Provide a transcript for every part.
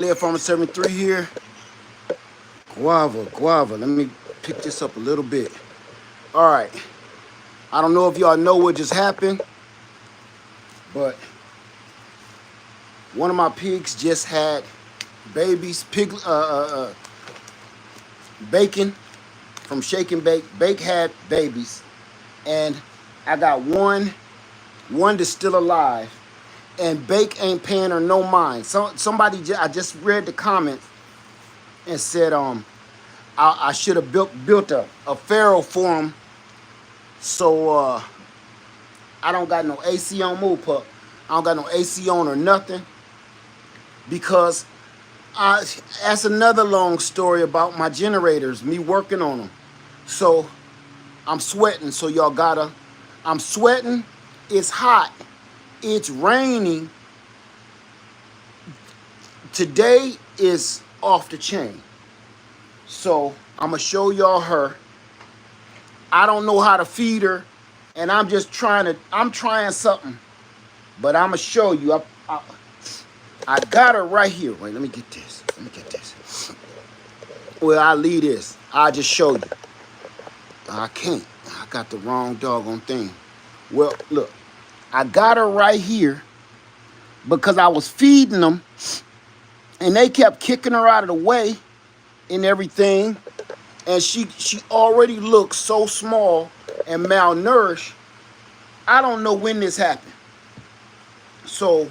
Live Farmer 73 here. Guava. Let me pick this up a little bit. All right. I don't know if y'all know what just happened, but one of my pigs just had babies, bacon from Shake and Bake. Bake had babies, and I got one that's still alive, and Bake ain't paying her no mind. I just read the comments and said I should have built a farrow for him, so I don't got no AC on Move Pup. I don't got no AC on or nothing because that's another long story about my generators, me working on them. So I'm sweating, so y'all gotta, I'm sweating, it's hot, it's raining. Today is off the chain. So I'm gonna show y'all her. I don't know how to feed her, and I'm trying something, but I'm gonna show you. I got her right here. Wait, let me get this. Well, I'll leave this. I'll just show you. I can't. I got the wrong doggone thing. Well, look. I got her right here because I was feeding them, and they kept kicking her out of the way and everything. And she already looks so small and malnourished. I don't know when this happened. So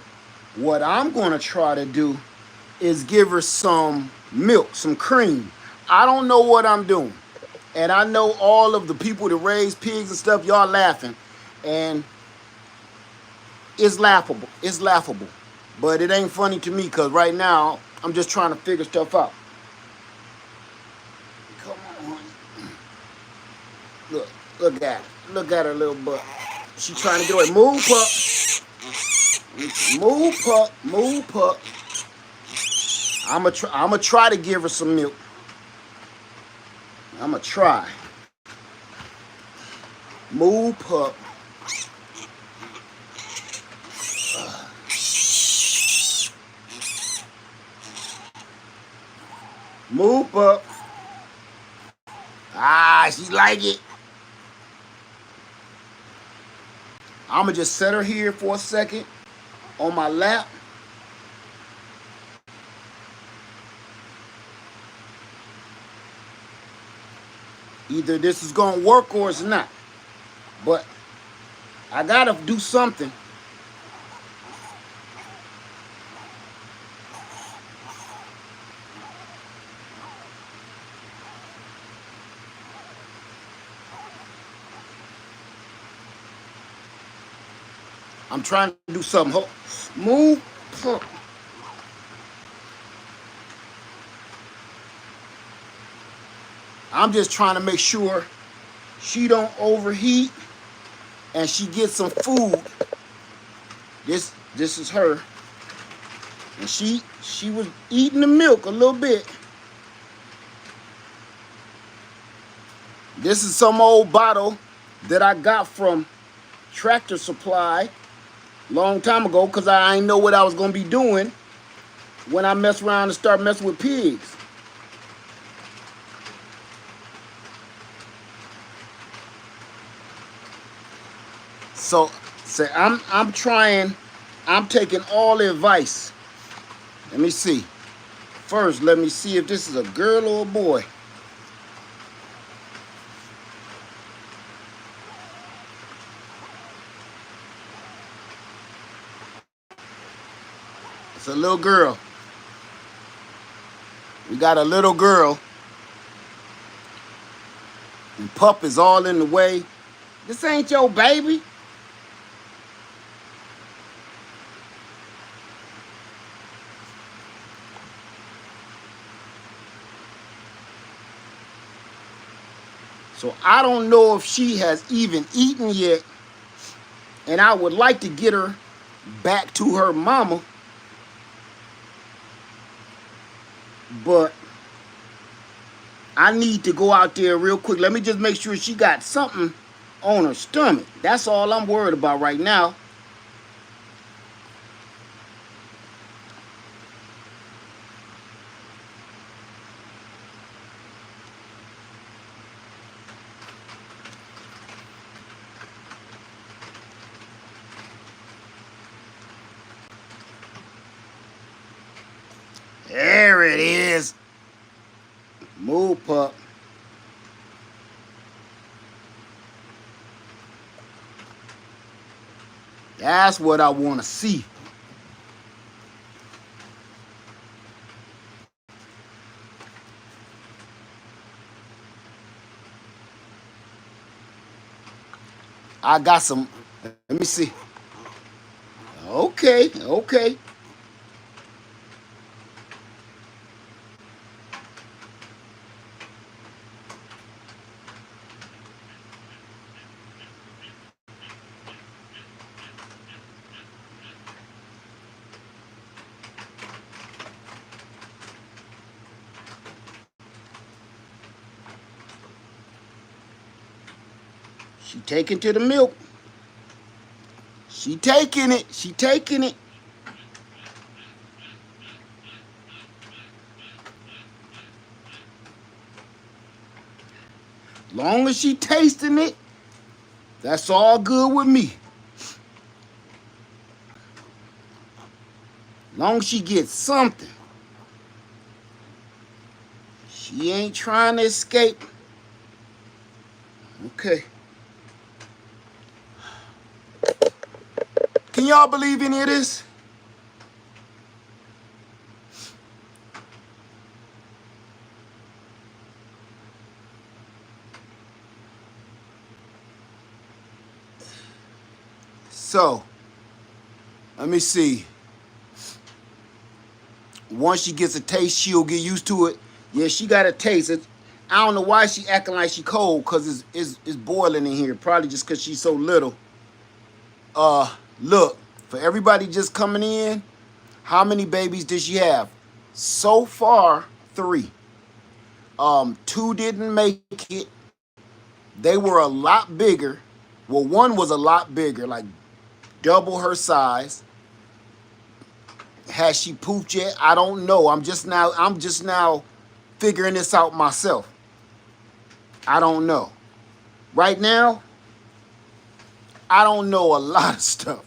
what I'm going to try to do is give her some milk, some cream. I don't know what I'm doing. And I know all of the people that raise pigs and stuff, y'all laughing. And it's laughable. It's laughable. But it ain't funny to me because right now I'm just trying to figure stuff out. Come on, honey. Look at her. Look at her little butt. She trying to get away. Move, pup. Move, pup. I'ma try to give her some milk. I'ma try. Move, pup. Move, pup. She like it. I'ma just set her here for a second on my lap. Either this is gonna work or it's not. But I gotta do something. I'm trying to do something. Move. I'm just trying to make sure she don't overheat and she gets some food. This is her. And she was eating the milk a little bit. This is some old bottle that I got from Tractor Supply long time ago because I didn't know what I was going to be doing when I mess around and start messing with pigs. So I'm trying, I'm taking all the advice. Let me see. First, let me see if this is a girl or a boy. It's a little girl. We got a little girl. And Pup is all in the way. This ain't your baby. So I don't know if she has even eaten yet. And I would like to get her back to her mama. But I need to go out there real quick. Let me just make sure she got something on her stomach. That's all I'm worried about right now. There it is. Move, pup. That's what I want to see. I got some. Let me see. Okay, okay. She taking to the milk. She taking it. She taking it. Long as she tasting it, that's all good with me. Long as she gets something. She ain't trying to escape. Okay. Can y'all believe any of this? So, let me see. Once she gets a taste, she'll get used to it. Yeah, she got a taste. I don't know why she acting like she cold, because it's boiling in here. Probably just because she's so little. Look, for everybody just coming in, how many babies did she have? So far, 3. 2 didn't make it. They were a lot bigger. Well, 1 was a lot bigger, like double her size. Has she pooped yet? I don't know. I'm just now figuring this out myself. I don't know. Right now, I don't know a lot of stuff.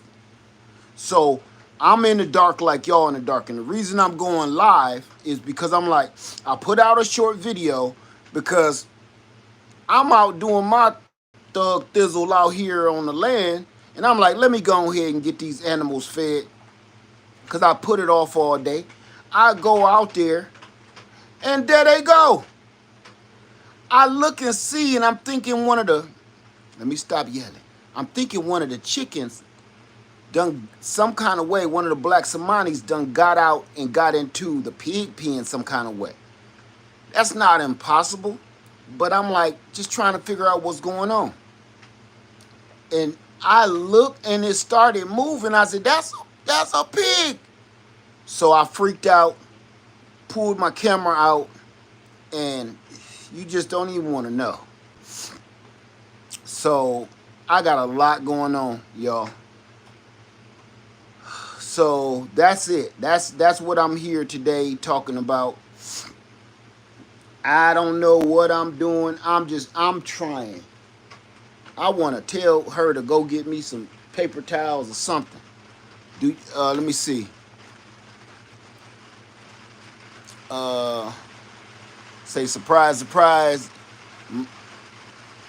So I'm in the dark like y'all in the dark. And the reason I'm going live is because I'm like, I put out a short video because I'm out doing my thug thizzle out here on the land. And I'm like, let me go ahead and get these animals fed, because I put it off all day. I go out there, and there they go. I look and see, and I'm thinking let me stop yelling. I'm thinking one of the chickens done some kind of way, one of the black Somalis done got out and got into the pig pen some kind of way. That's not impossible, but I'm like, just trying to figure out what's going on. And I looked, and it started moving. I said, that's a pig. So I freaked out, pulled my camera out, and you just don't even want to know. So I got a lot going on, y'all. So that's it. That's what I'm here today talking about. I don't know what I'm doing. I'm trying. I want to tell her to go get me some paper towels or something. Let me see. Say surprise, surprise.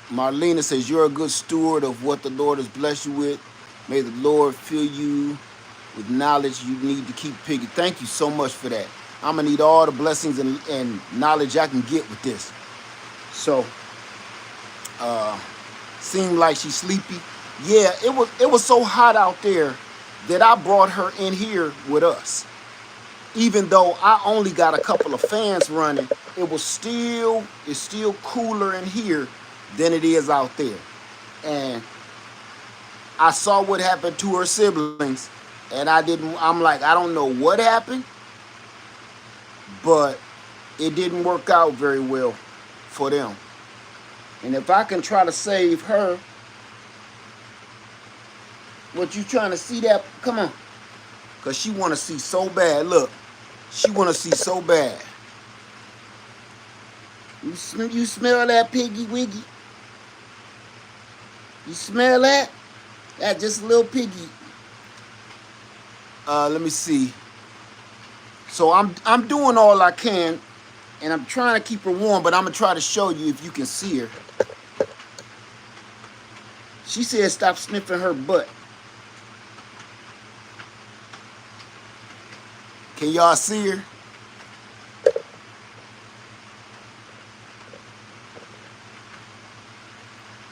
Marlena says you're a good steward of what the Lord has blessed you with. May the Lord fill you with knowledge you need to keep piggy. Thank you so much for that. I'm gonna need all the blessings and knowledge I can get with this. So, seemed like she's sleepy. Yeah, it was so hot out there that I brought her in here with us. Even though I only got a couple of fans running, it's still cooler in here than it is out there. And I saw what happened to her siblings, and I'm like, I don't know what happened, but it didn't work out very well for them. And if I can try to save her, what you trying to see that? Come on. Because she want to see so bad. Look, she want to see so bad. You smell that, piggy wiggy? You smell that? That just a little piggy. Let me see. So I'm doing all I can, and I'm trying to keep her warm, but I'm gonna try to show you if you can see her. She said stop sniffing her butt. Can y'all see her?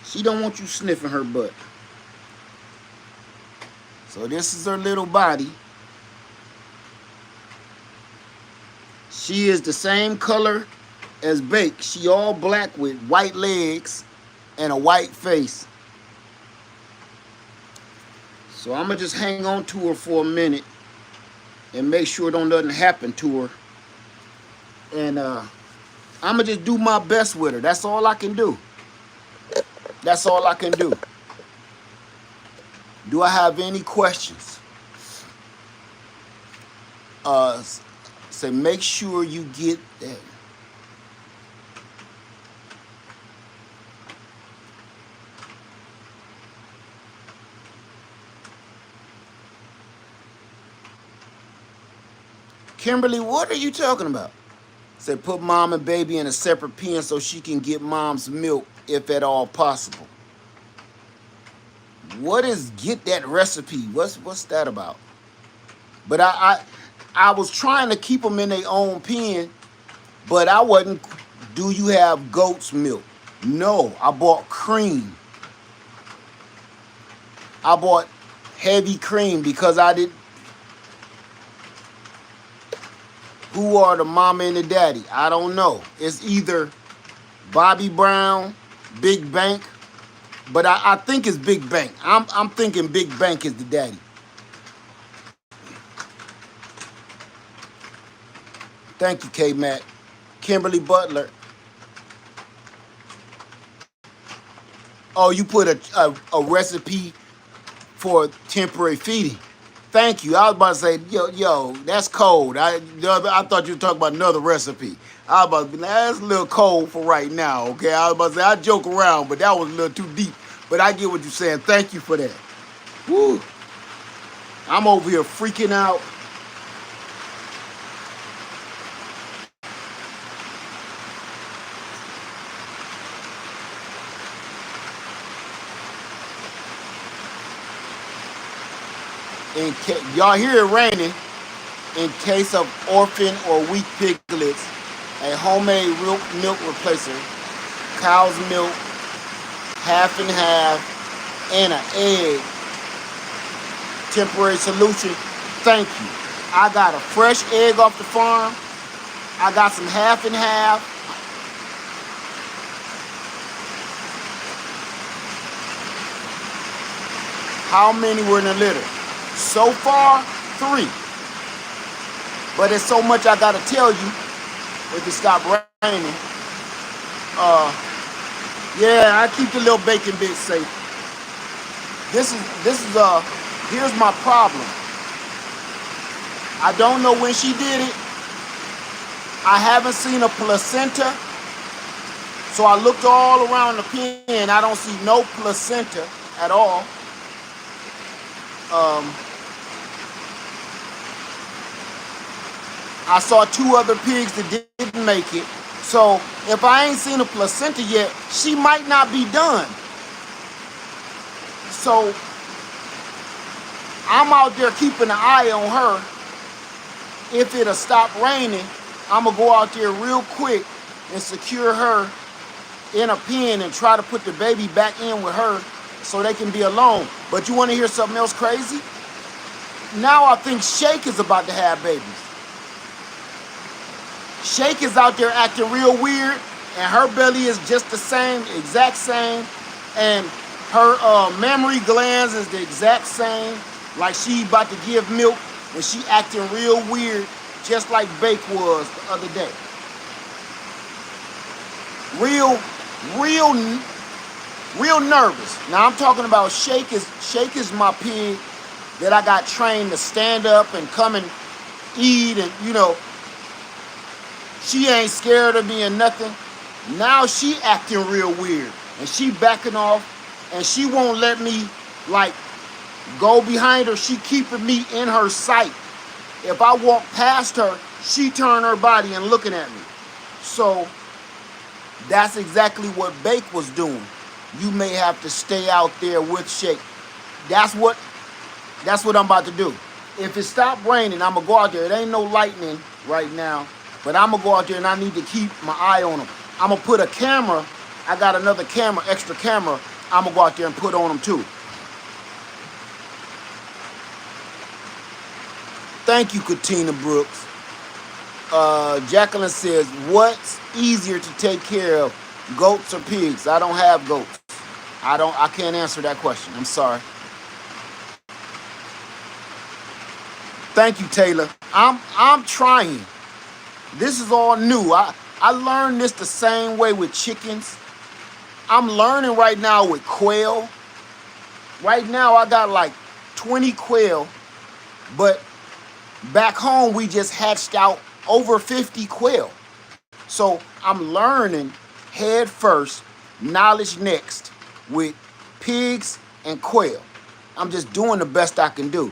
She don't want you sniffing her butt. So this is her little body. She is the same color as Bake. She all black with white legs and a white face. So I'm gonna just hang on to her for a minute and make sure don't nothing happen to her. And I'm gonna just do my best with her. That's all I can do. That's all I can do. Do I have any questions? Say make sure you get that. Kimberly, what are you talking about? Say put mom and baby in a separate pen so she can get mom's milk if at all possible. What is get that recipe? What's that about? But I was trying to keep them in their own pen, but I wasn't. Do you have goat's milk? No, I bought cream. I bought heavy cream because I did. Who are the mama and the daddy? I don't know. It's either Bobby Brown, Big Bank, but I think it's Big Bank. I'm thinking Big Bank is the daddy. Thank you, K-Mac. Kimberly Butler. Oh, you put a recipe for temporary feeding. Thank you. I was about to say, yo, that's cold. I thought you were talking about another recipe. I was about to be like, that's a little cold for right now, okay? I was about to say, I joke around, but that was a little too deep. But I get what you're saying. Thank you for that. Woo. I'm over here freaking out. Y'all hear it raining. In case of orphan or weak piglets, a homemade milk replacer, cow's milk, half and half, and an egg. Temporary solution. Thank you. I got a fresh egg off the farm. I got some half and half. How many were in the litter? So far, 3. But it's so much I gotta tell you if it stop raining. Yeah, I keep the little bacon bits safe. This is here's my problem. I don't know when she did it. I haven't seen a placenta. So I looked all around the pen. I don't see no placenta at all. I saw 2 other pigs that didn't make it. So if I ain't seen a placenta yet, she might not be done. So I'm out there keeping an eye on her. If it'll stop raining, I'm gonna go out there real quick and secure her in a pen and try to put the baby back in with her so they can be alone. But you wanna hear something else crazy? Now I think Shake is about to have babies. Shake is out there acting real weird, and her belly is just the same, exact same, and her mammary glands is the exact same, like she about to give milk, and she acting real weird, just like Bake was the other day. Real nervous. Now I'm talking about Shake is my pig that I got trained to stand up and come and eat, and she ain't scared of me or nothing. Now she acting real weird. And she backing off. And she won't let me, go behind her. She keeping me in her sight. If I walk past her, she turned her body and looking at me. So that's exactly what Bake was doing. You may have to stay out there with Shake. That's what I'm about to do. If it stopped raining, I'm gonna go out there. It ain't no lightning right now, but I'm gonna go out there and I need to keep my eye on them. I'm gonna put a camera. I got another camera, extra camera. I'm gonna go out there and put on them too. Thank you, Katina Brooks. Jacqueline says, what's easier to take care of, goats or pigs? I don't have goats. I can't answer that question. I'm sorry. Thank you, Taylor. I'm trying. This is all new. I learned this the same way with chickens. I'm learning right now with quail. Right now I got like 20 quail, but back home we just hatched out over 50 quail. So I'm learning head first, knowledge next with pigs and quail. I'm just doing the best I can do.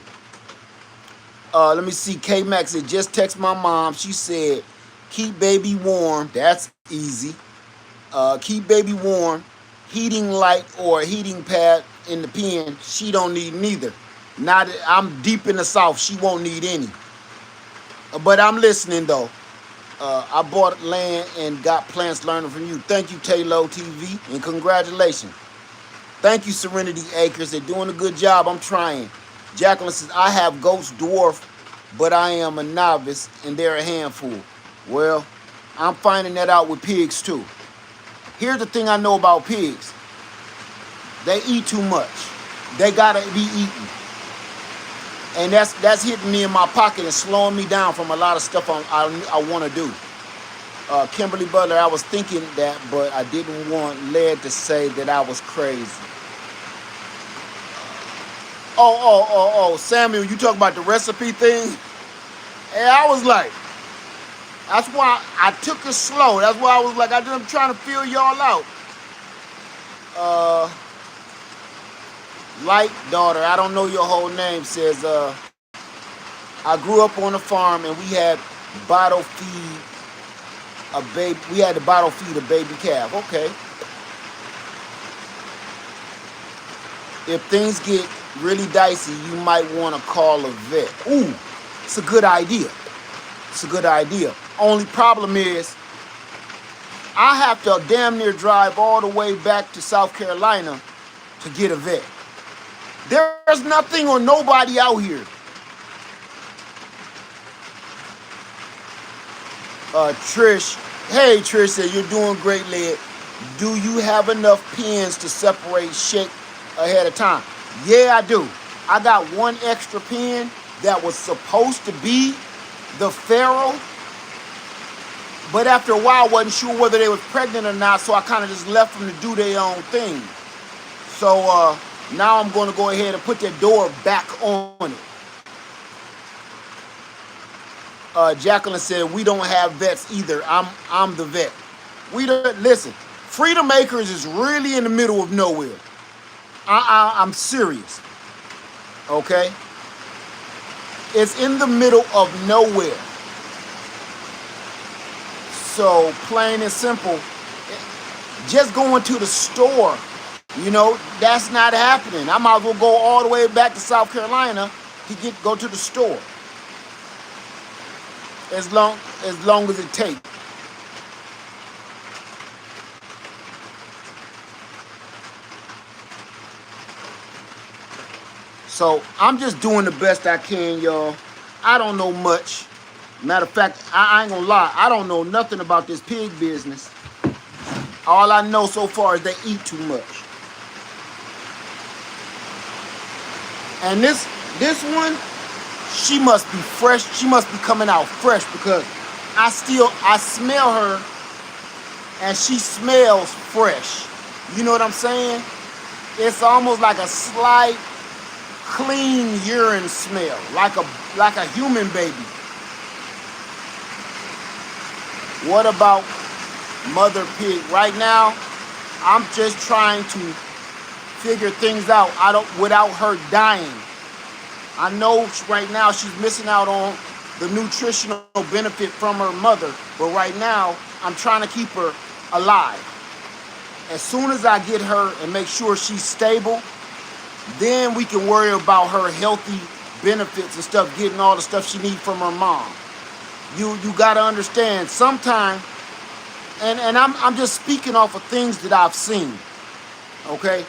Let me see. K-Max said, just text my mom. She said, keep baby warm. That's easy. Keep baby warm. Heating light or a heating pad in the pen. She don't need neither. Not, I'm deep in the south. She won't need any. But I'm listening though. I bought land and got plants learning from you. Thank you, Taylor TV, and congratulations. Thank you, Serenity Acres. They're doing a good job. I'm trying. Jacqueline says, I have goats dwarf, but I am a novice and they're a handful. Well, I'm finding that out with pigs too. Here's the thing I know about pigs. They eat too much. They gotta be eaten. And that's hitting me in my pocket and slowing me down from a lot of stuff I want to do. Kimberly Butler, I was thinking that, but I didn't want Led to say that I was crazy. Oh, Samuel, you talking about the recipe thing? And I was like, that's why I took it slow. That's why I was like, I'm trying to feel y'all out. Light daughter, I don't know your whole name, says, I grew up on a farm and we had bottle feed a baby. We had to bottle feed a baby calf. Okay. If things get really dicey, you might want to call a vet. Ooh, it's a good idea. It's a good idea. Only problem is, I have to damn near drive all the way back to South Carolina to get a vet. There's nothing or nobody out here. Trish, hey Trish, said you're doing great, Led. Do you have enough pins to separate Shake ahead of time? Yeah, I do. I got one extra pin that was supposed to be the Pharaoh, but after a while I wasn't sure whether they was pregnant or not, so I kind of just left them to do their own thing. So now I'm going to go ahead and put that door back on it. Jacqueline said, we don't have vets either. I'm the vet. We don't, listen, Freedom Acres is really in the middle of nowhere. I'm serious. Okay? It's in the middle of nowhere. So, plain and simple, just going to the store, you know, that's not happening. I might as well go all the way back to South Carolina to go to the store. As long as it takes. So I'm just doing the best I can, y'all. I don't know much. Matter of fact, I ain't gonna lie. I don't know nothing about this pig business. All I know so far is they eat too much. And this one, she must be fresh. She must be coming out fresh because I smell her and she smells fresh. You know what I'm saying? It's almost like a slight clean urine smell, like a human baby. What about mother pig? Right now, I'm just trying to figure things out without her dying. I know right now she's missing out on the nutritional benefit from her mother. But right now, I'm trying to keep her alive. As soon as I get her and make sure she's stable, then we can worry about her healthy benefits and stuff, getting all the stuff she needs from her mom. You gotta understand, sometimes, and I'm just speaking off of things that I've seen, okay?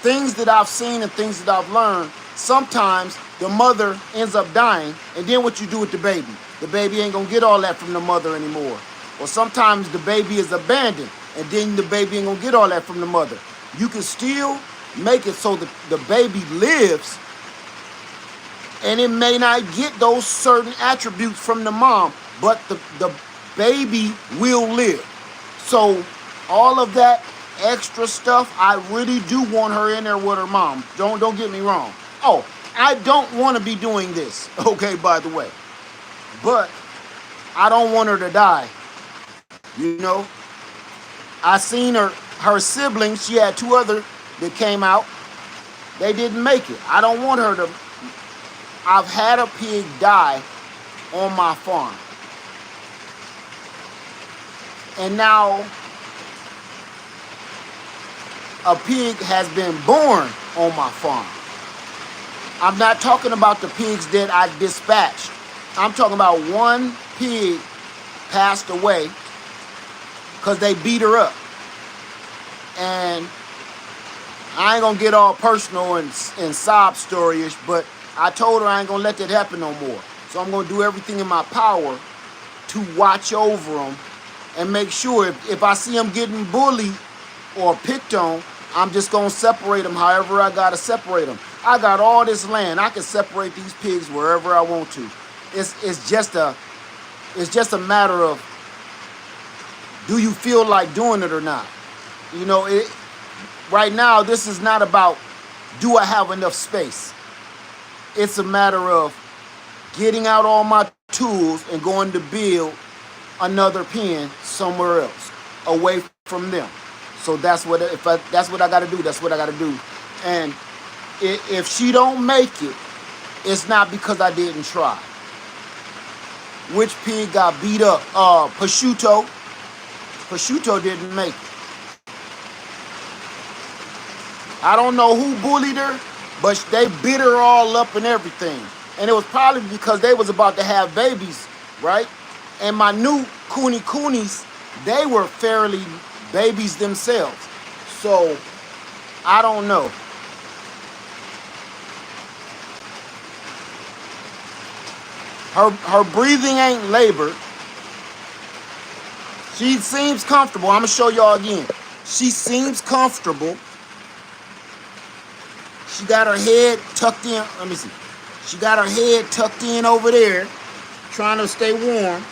Things that I've seen and things that I've learned. Sometimes the mother ends up dying, and then what you do with the baby? The baby ain't gonna get all that from the mother anymore. Or sometimes the baby is abandoned, and then the baby ain't gonna get all that from the mother. You can still make it so that the baby lives, and it may not get those certain attributes from the mom, but the baby will live. So all of that extra stuff, I really do want her in there with her mom. Don't get me wrong. Oh, I don't want to be doing this, okay, by the way. But I don't want her to die. You know? I seen her siblings, she had 2 other that came out. They didn't make it. I don't want her to. I've had a pig die on my farm. And now a pig has been born on my farm. I'm not talking about the pigs that I dispatched. I'm talking about one pig passed away because they beat her up. And I ain't gonna get all personal and sob storyish, but I told her I ain't gonna let that happen no more. So I'm gonna do everything in my power to watch over them and make sure if I see them getting bullied or picked on, I'm just gonna separate them however I gotta separate them. I got all this land. I can separate these pigs wherever I want to. It's just a matter of, do you feel like doing it or not? You know, right now this is not about, do I have enough space? It's a matter of getting out all my tools and going to build another pen somewhere else, away from them. So that's what that's what I got to do. That's what I got to do. And if she don't make it, it's not because I didn't try. Which pig got beat up? Prosciutto. Prosciutto didn't make it. I don't know who bullied her, but they beat her all up and everything. And it was probably because they was about to have babies, right? And my new coonies, they were fairly babies themselves. So, I don't know. Her breathing ain't labored. She seems comfortable. I'm going to show y'all again. She seems comfortable. She got her head tucked in. Let me see. She got her head tucked in over there, trying to stay warm.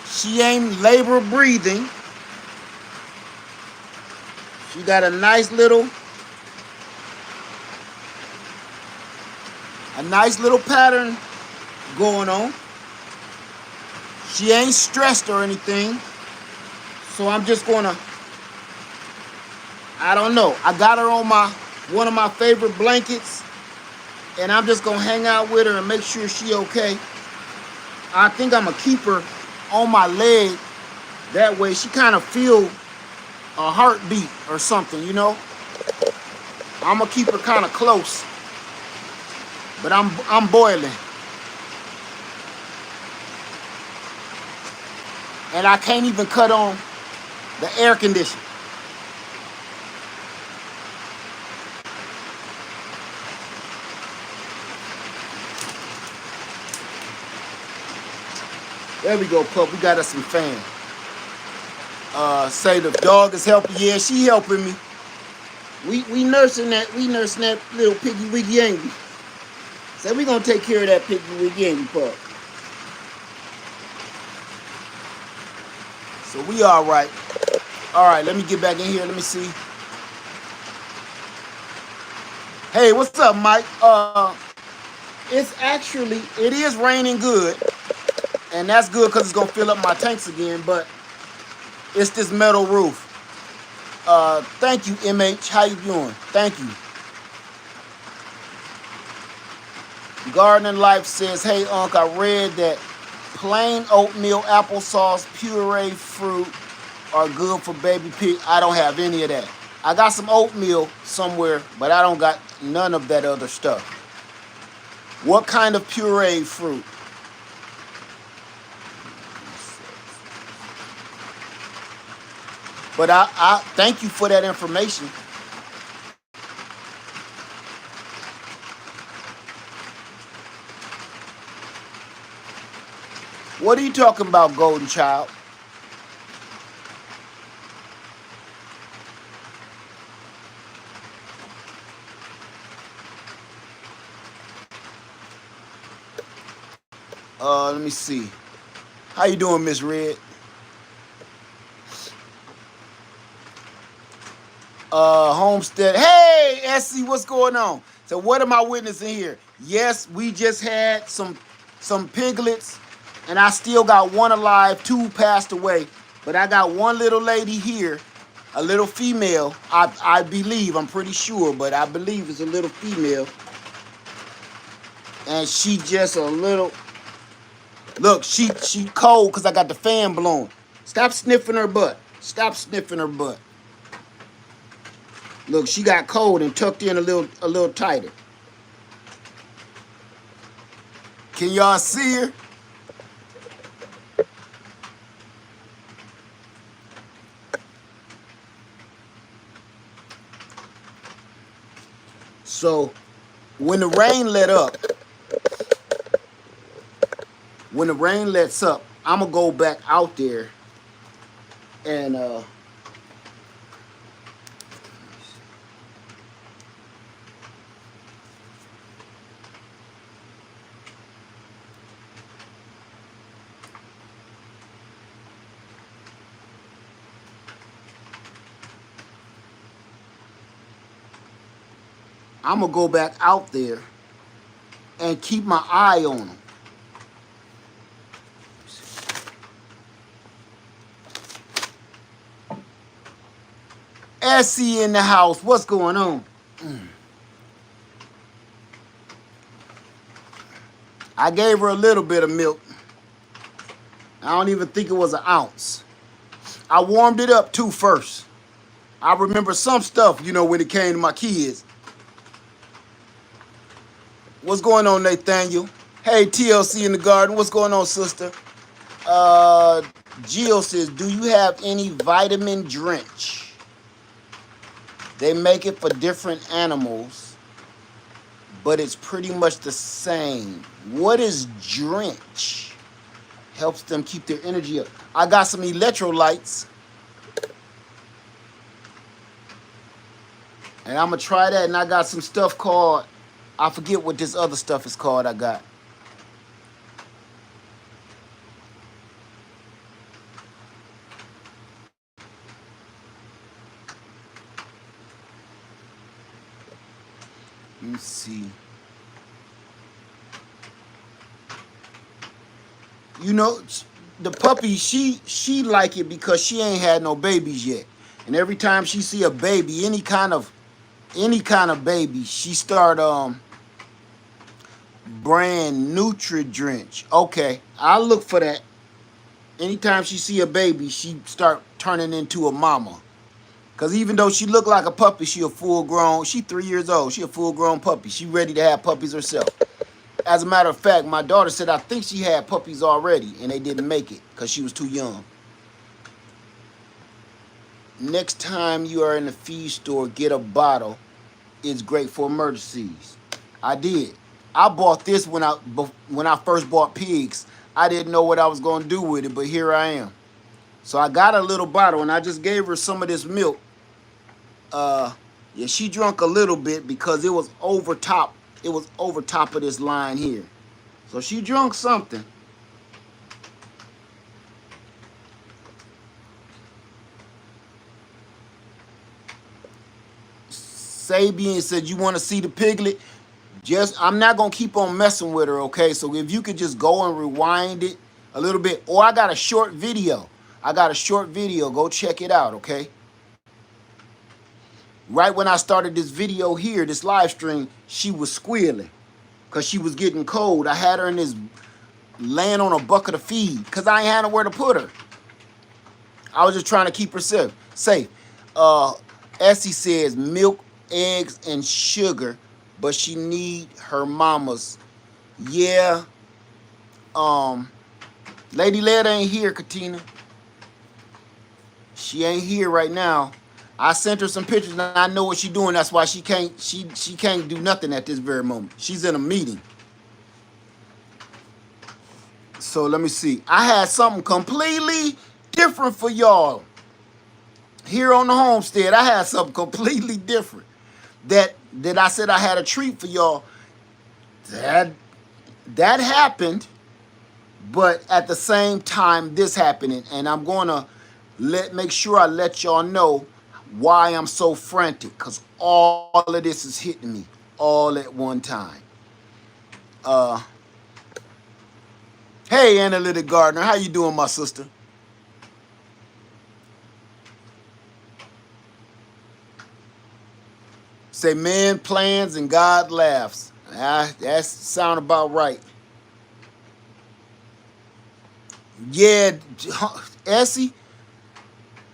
She ain't labor breathing. She got a nice little pattern going on. She ain't stressed or anything. So I'm just gonna, I don't know. I got her on one of my favorite blankets, and I'm just gonna hang out with her and make sure she okay. I think I'm gonna keep her on my leg. That way she kind of feel a heartbeat or something, you know. I'm gonna keep her kind of close, but I'm boiling, and I can't even cut on the air conditioner. There we go, pup. We got us some fan. Say the dog is helping. Yeah, she helping me. We nursing that little piggy wiggy angry. So we gonna take care of that piggy wiggy angry pup. So we all right. All right, let me get back in here. Let me see. Hey, what's up, Mike? It is raining good. And that's good because it's going to fill up my tanks again, but it's this metal roof. Thank you, MH. How you doing? Thank you. Gardening Life says, hey, Unc, I read that plain oatmeal, applesauce, puree fruit are good for baby pig. I don't have any of that. I got some oatmeal somewhere, but I don't got none of that other stuff. What kind of puree fruit? But I thank you for that information. What are you talking about, Golden Child? Let me see. How you doing, Miss Red? Homestead. Hey, Essie, what's going on? So what am I witnessing here? Yes, we just had some piglets, and I still got one alive. Two passed away, but I got one little lady here, a little female. I believe, I'm pretty sure, but I believe it's a little female, and she just a little. Look, she cold because I got the fan blowing. Stop sniffing her butt. Stop sniffing her butt. Look, she got cold and tucked in a little tighter. Can y'all see her? So, when the rain let up, when the rain lets up, I'm gonna go back out there and I'm gonna go back out there and keep my eye on them. Essie in the house, what's going on? I gave her a little bit of milk. I don't even think it was an ounce. I warmed it up too first. I remember some stuff, when it came to my kids. What's going on, Nathaniel? Hey, TLC in the garden. What's going on, sister? Jill says, do you have any vitamin drench? They make it for different animals, but it's pretty much the same. What is drench? Helps them keep their energy up. I got some electrolytes, and I'm going to try that, and I got some stuff called, I forget what this other stuff is called I got. Let me see. The puppy, she like it because she ain't had no babies yet. And every time she see a baby, any kind of baby, she start brand Nutri-Drench. Okay, I'll look for that. Anytime she see a baby, she start turning into a mama. Cause even though she look like a puppy, she a full grown. She 3 years old. She a full grown puppy. She ready to have puppies herself. As a matter of fact, my daughter said I think she had puppies already, and they didn't make it because she was too young. Next time you are in the feed store, get a bottle. It's great for emergencies. I did. I bought this when I first bought pigs. I didn't know what I was going to do with it, but here I am. So I got a little bottle, and I just gave her some of this milk. Yeah, she drunk a little bit because it was over top. It was over top of this line here. So she drunk something. Sabian said, you want to see the piglet? I'm not going to keep on messing with her, okay? So if you could just go and rewind it a little bit. Or I got a short video. Go check it out, okay? Right when I started this video here, this live stream, she was squealing. because she was getting cold. I had her in this, laying on a bucket of feed because I ain't had nowhere to put her. I was just trying to keep her safe. Essie says milk, eggs, and sugar, but she need her mama's. Yeah. Lady Led ain't here, Katina. She ain't here right now. I sent her some pictures and I know what she's doing. That's why she can't do nothing at this very moment. She's in a meeting. So let me see. I had something completely different for y'all. Here on the homestead, I had something completely different. That I said I had a treat for y'all. That happened, but at the same time, this happening, and I'm gonna make sure I let y'all know why I'm so frantic, because all of this is hitting me all at one time. Hey, Analytic Gardener, how you doing, my sister? Say, man plans and God laughs. That sound about right. Yeah, Essie,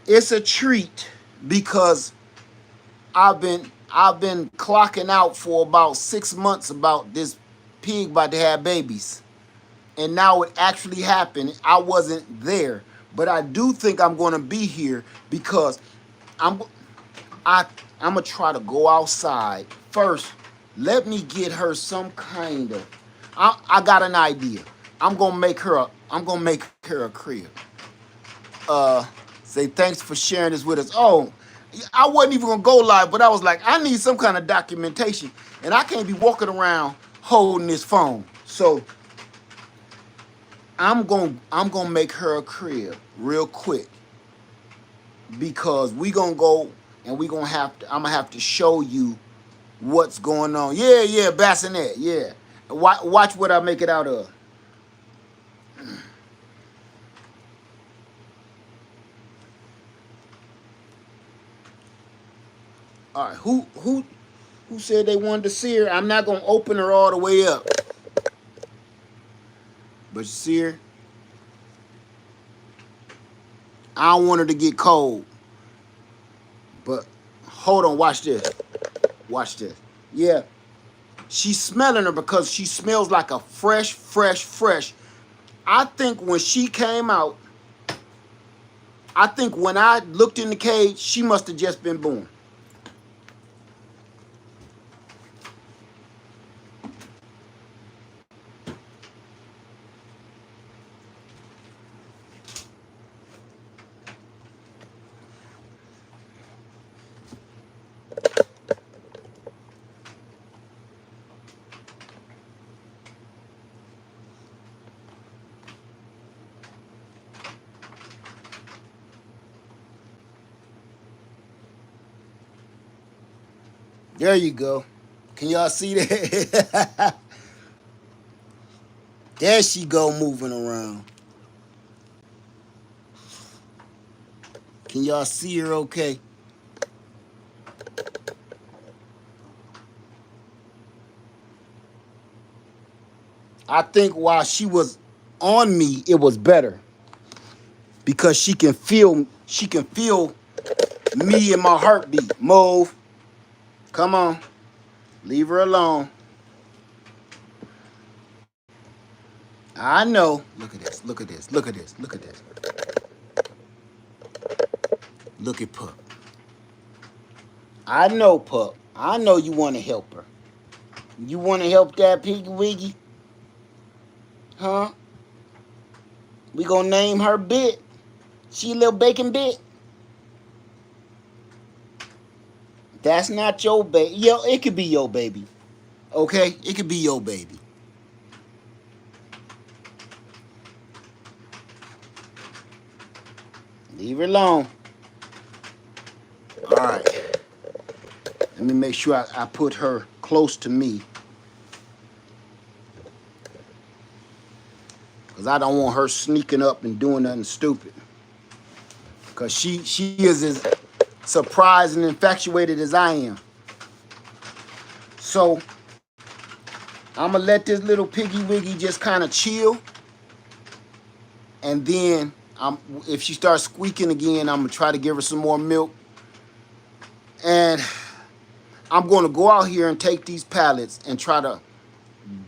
it's a treat because I've been clocking out for about 6 months about this pig about to have babies. And now it actually happened. I wasn't there, but I do think I'm going to be here because I'm gonna try to go outside first. Let me get her some kind of. I got an idea. I'm gonna make her a crib. Say thanks for sharing this with us. Oh, I wasn't even gonna go live, but I was like, I need some kind of documentation, and I can't be walking around holding this phone. So I'm gonna make her a crib real quick because we gonna go and I'm gonna have to show you what's going on. Yeah, bassinet. Yeah, watch what I make it out of. All right, who said they wanted to see her? I'm not gonna open her all the way up, but you see her. I don't want her to get cold. But hold on, watch this. Watch this. Yeah, she's smelling her because she smells like a fresh. I think when she came out, I think when I looked in the cage, she must have just been born. There you go. Can y'all see that? There she go moving around. Can y'all see her okay? I think while she was on me, it was better because she can feel me in my heartbeat. Move. Come on. Leave her alone. I know. Look at this. Look at this. Look at this. Look at this. Look at Pup. I know, Pup. I know you want to help her. You want to help that piggy wiggy? Huh? We gonna name her Bit. She a little bacon bit. That's not your baby. Yo, it could be your baby. Okay? It could be your baby. Leave her alone. All right. Let me make sure I put her close to me. Because I don't want her sneaking up and doing nothing stupid. Because she is as surprised and infatuated as I am. So, I'm gonna let this little piggy wiggy just kind of chill, and then if she starts squeaking again, I'm gonna try to give her some more milk, and I'm gonna go out here and take these pallets and try to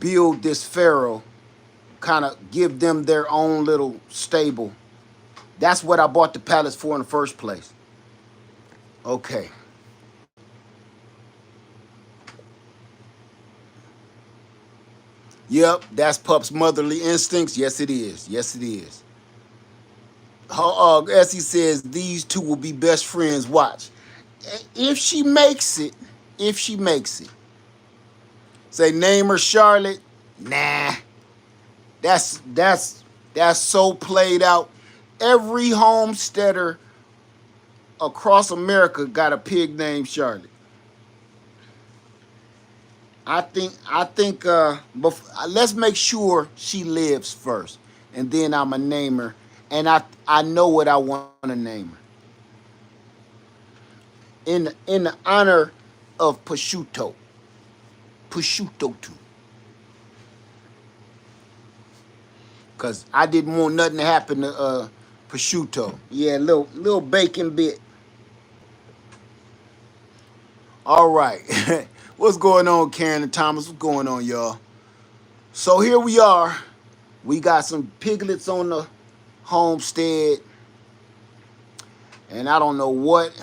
build this farrow, kind of give them their own little stable. That's what I bought the pallets for in the first place. Okay. Yep, that's Pup's motherly instincts. Yes, it is. Yes, it is. Essie says these two will be best friends. Watch. If she makes it, if she makes it. Say name her Charlotte. Nah. That's so played out. Every homesteader across America got a pig named Charlotte. Let's make sure she lives first, and then I'ma name her. And I know what I want to name her in the honor of prosciutto too, cause I didn't want nothing to happen to prosciutto. Yeah, little bacon bit. All right, what's going on, Karen and Thomas? What's going on, y'all? So here we are. We got some piglets on the homestead, and I don't know what.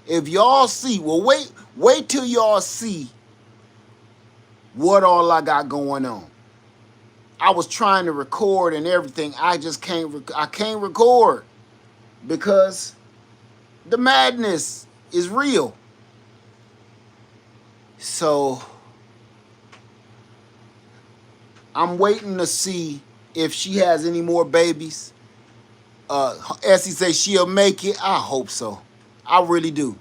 If y'all see, well, wait till y'all see what all I got going on. I was trying to record and everything. I just can't. I can't record because the madness is real. So I'm waiting to see if she has any more babies. Essie say she'll make it. I hope so. I really do.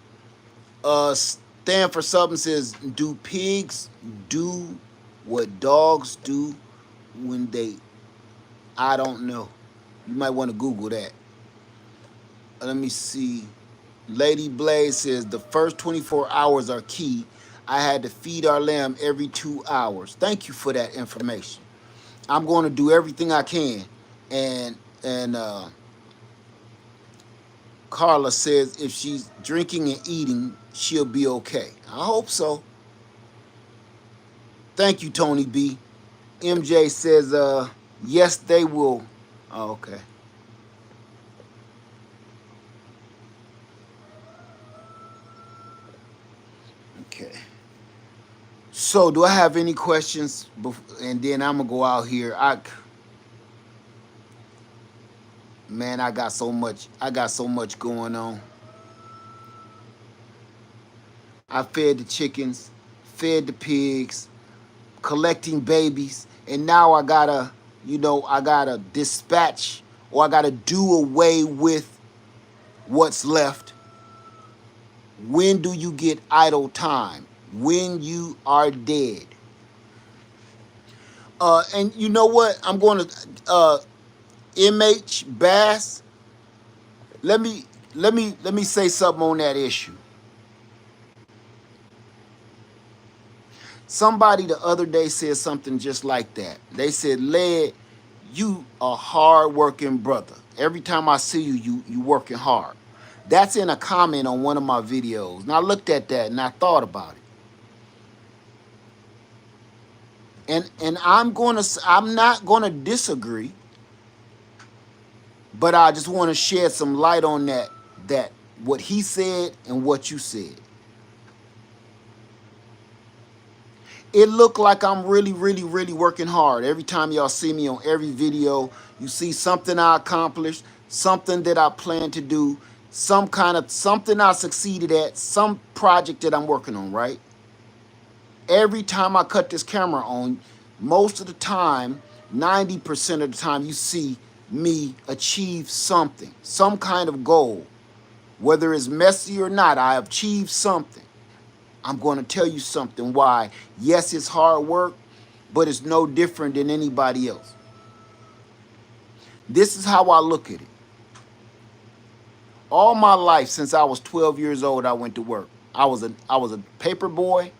Stand for something says, do pigs do what dogs do when they? I don't know. You might want to Google that. Let me see. Lady Blaze says the first 24 hours are key. I had to feed our lamb every 2 hours. Thank you for that information. I'm going to do everything I can. And Carla says if she's drinking and eating, she'll be okay. I hope so. Thank you, Tony B. MJ says, yes, they will. Oh, okay. Okay. So, do I have any questions? And then I'm gonna go out here. Man, I got so much. I got so much going on. I fed the chickens, fed the pigs, collecting babies, and now I gotta dispatch, or I gotta do away with what's left. When do you get idle time? When you are dead. And you know what? I'm going to MH Bass. Let me say something on that issue. Somebody the other day said something just like that. They said, Led, you a hard working brother. Every time I see you, you working hard. That's in a comment on one of my videos. And I looked at that and I thought about it. And I'm not gonna disagree, but I just want to shed some light on that what he said and what you said. It looked like I'm really, really, really working hard. Every time y'all see me on every video, you see something I accomplished, something that I plan to do, something I succeeded at, some project that I'm working on, right? Every time I cut this camera on, most of the time, 90% of the time, you see me achieve something, some kind of goal. Whether it's messy or not, I achieved something. I'm going to tell you something why. Yes, it's hard work, but it's no different than anybody else. This is how I look at it. All my life, since I was 12 years old, I went to work. I was a paper boy.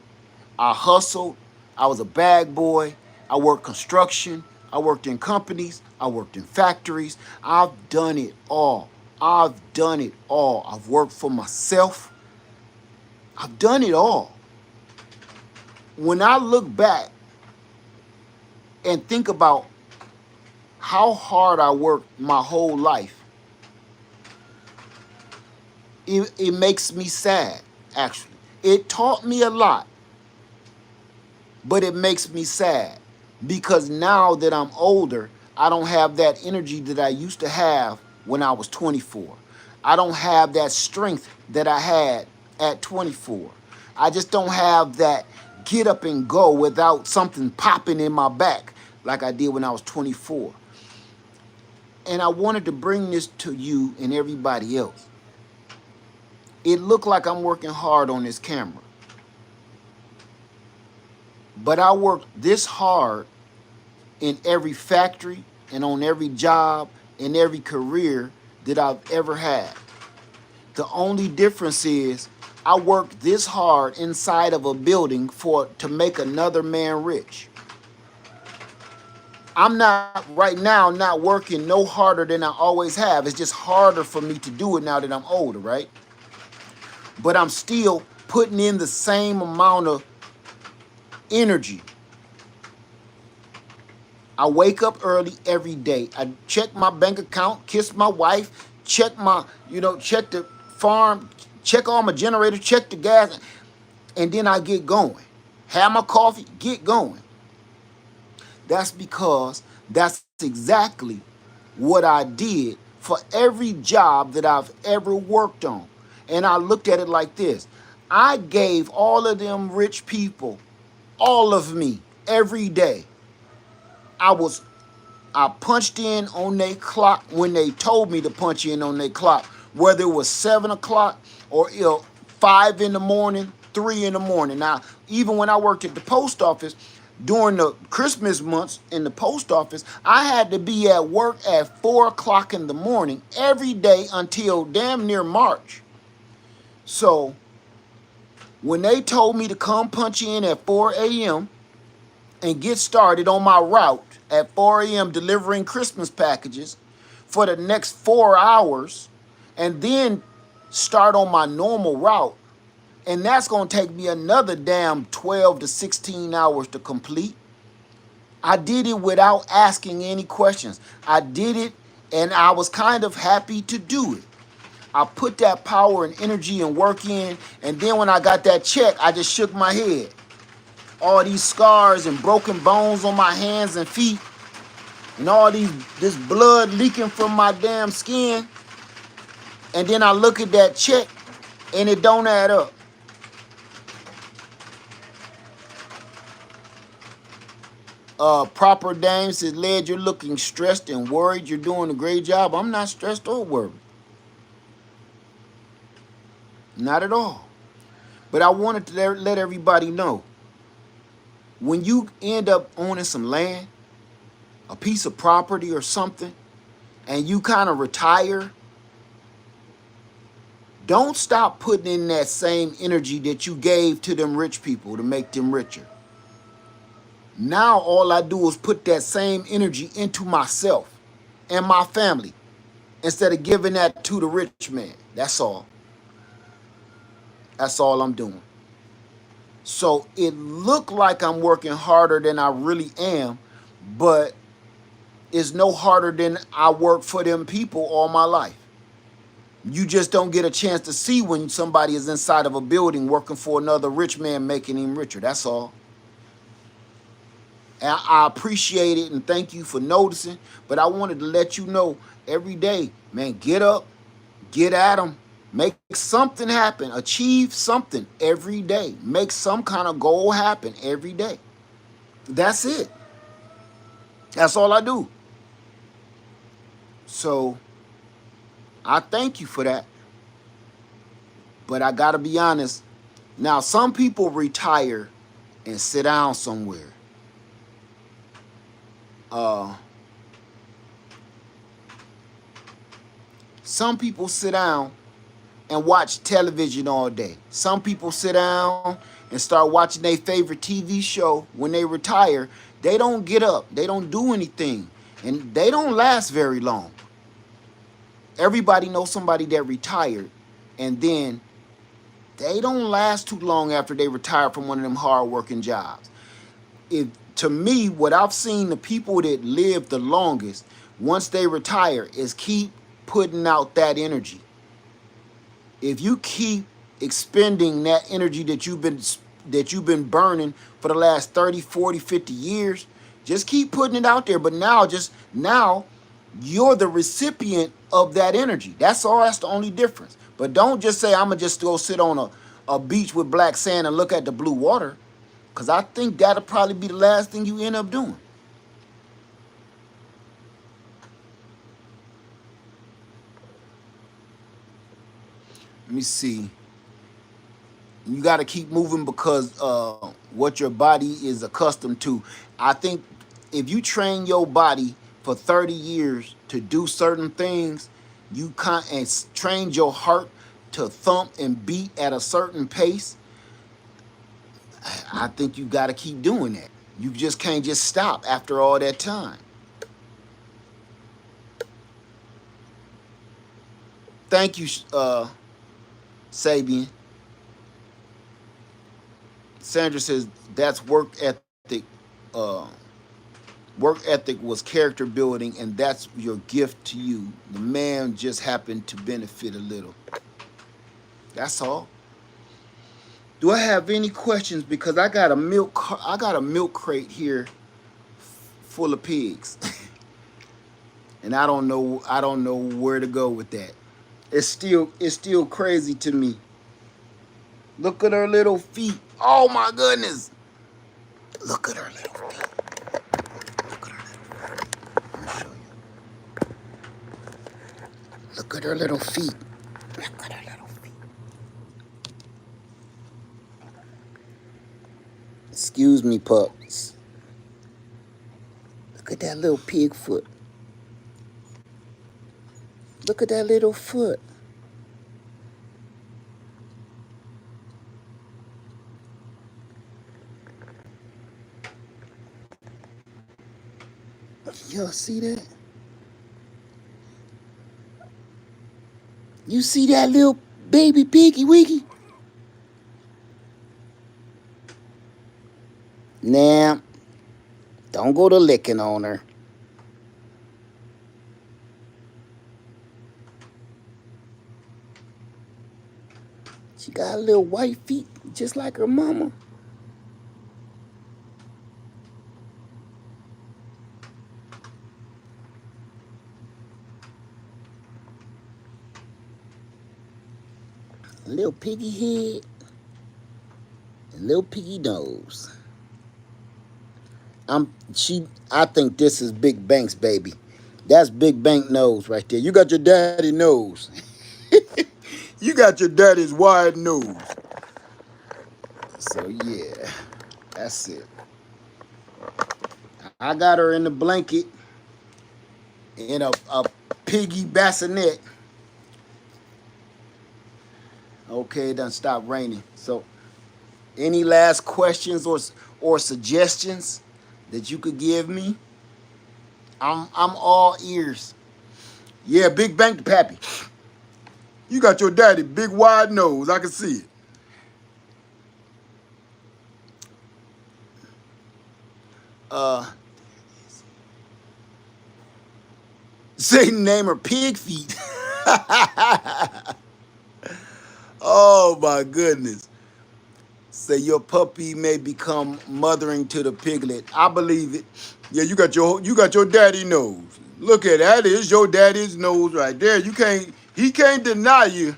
I hustled. I was a bag boy. I worked construction. I worked in companies. I worked in factories. I've done it all. I've done it all. I've worked for myself. I've done it all. When I look back and think about how hard I worked my whole life, it makes me sad, actually. It taught me a lot, but it makes me sad because now that I'm older, I don't have that energy that I used to have when I was 24. I don't have that strength that I had at 24. I just don't have that get up and go without something popping in my back like I did when I was 24. And I wanted to bring this to you and everybody else. It looked like I'm working hard on this camera, but I worked this hard in every factory and on every job in every career that I've ever had. The only difference is I worked this hard inside of a building to make another man rich. I'm not right now not working no harder than I always have. It's just harder for me to do it now that I'm older, right? But I'm still putting in the same amount of energy. I wake up early every day. I check my bank account, kiss my wife, check my, check the farm, check all my generators, check the gas, and then I get going. Have my coffee, get going. That's because that's exactly what I did for every job that I've ever worked on. And I looked at it like this. I gave all of them rich people, all of me, every day. I punched in on their clock when they told me to punch in on their clock, whether it was 7 o'clock or 5 in the morning, 3 in the morning. Now, even when I worked at the post office, during the Christmas months in the post office, I had to be at work at 4 o'clock in the morning every day until damn near March. So when they told me to come punch in at 4 a.m. and get started on my route at 4 a.m. delivering Christmas packages for the next 4 hours and then start on my normal route, and that's going to take me another damn 12 to 16 hours to complete. I did it without asking any questions. I did it, and I was kind of happy to do it. I put that power and energy and work in, and then when I got that check, I just shook my head. All these scars and broken bones on my hands and feet, and this blood leaking from my damn skin. And then I look at that check, and it don't add up. Proper Dame says, Led, you're looking stressed and worried. You're doing a great job. I'm not stressed or worried. Not at all. But I wanted to let everybody know, when you end up owning some land, a piece of property or something, and you kind of retire, don't stop putting in that same energy that you gave to them rich people to make them richer. Now all I do is put that same energy into myself and my family instead of giving that to the rich man. That's all. That's all I'm doing. So it looked like I'm working harder than I really am, but it's no harder than I work for them people all my life. You just don't get a chance to see when somebody is inside of a building working for another rich man making him richer. That's all. And I appreciate it and thank you for noticing, but I wanted to let you know every day, man, get up, get at them, make something happen, achieve something every day, make some kind of goal happen every day. That's it. That's all I do. So I thank you for that. But I got to be honest. Now, some people retire and sit down somewhere. Some people sit down and watch television all day. Some people sit down and start watching their favorite TV show when they retire. They don't get up, they don't do anything, and they don't last very long. Everybody knows somebody that retired, and then they don't last too long after they retire from one of them hard working jobs. If to me, what I've seen the people that live the longest once they retire is keep putting out that energy. If you keep expending that energy that you've been burning for the last 30, 40, 50 years, just keep putting it out there. But now you're the recipient of that energy. That's all. That's the only difference. But don't just say, I'm going to just go sit on a beach with black sand and look at the blue water, because I think that'll probably be the last thing you end up doing. Let me see. You got to keep moving because what your body is accustomed to. I think if you train your body for 30 years to do certain things, you can't, and train your heart to thump and beat at a certain pace, I think you got to keep doing that. You just can't just stop after all that time. Thank you, Sabian. Sandra says that's work ethic. Uh, Work ethic was character building, and that's your gift to you. The man just happened to benefit a little. That's all. Do I have any questions? Because I got a milk crate here full of pigs, and I don't know where to go with that. It's still crazy to me. Look at her little feet. Oh my goodness. Look at her little feet. Look at her little feet. Let me show you. Look at her little feet. Look at her little feet. Excuse me, pups. Look at that little pig foot. Look at that little foot. Y'all see that? You see that little baby piggy wiggy? Nah, don't go to licking on her. She got little white feet just like her mama. Little piggy head and little piggy nose. I think this is Big Bank's baby. That's Big Bank nose right there. You got your daddy nose. You got your daddy's wide nose. So yeah, that's it. I got her in the blanket in a piggy bassinet. Okay, it done stopped raining. So any last questions or suggestions that you could give me? I'm all ears. Yeah, Big Bank the pappy. You got your daddy big wide nose. I can see it. Say name her pig feet. Oh my goodness. Say your puppy may become mothering to the piglet. I believe it. Yeah, you got your daddy nose. Look at that. Is your daddy's nose right there. He can't deny you.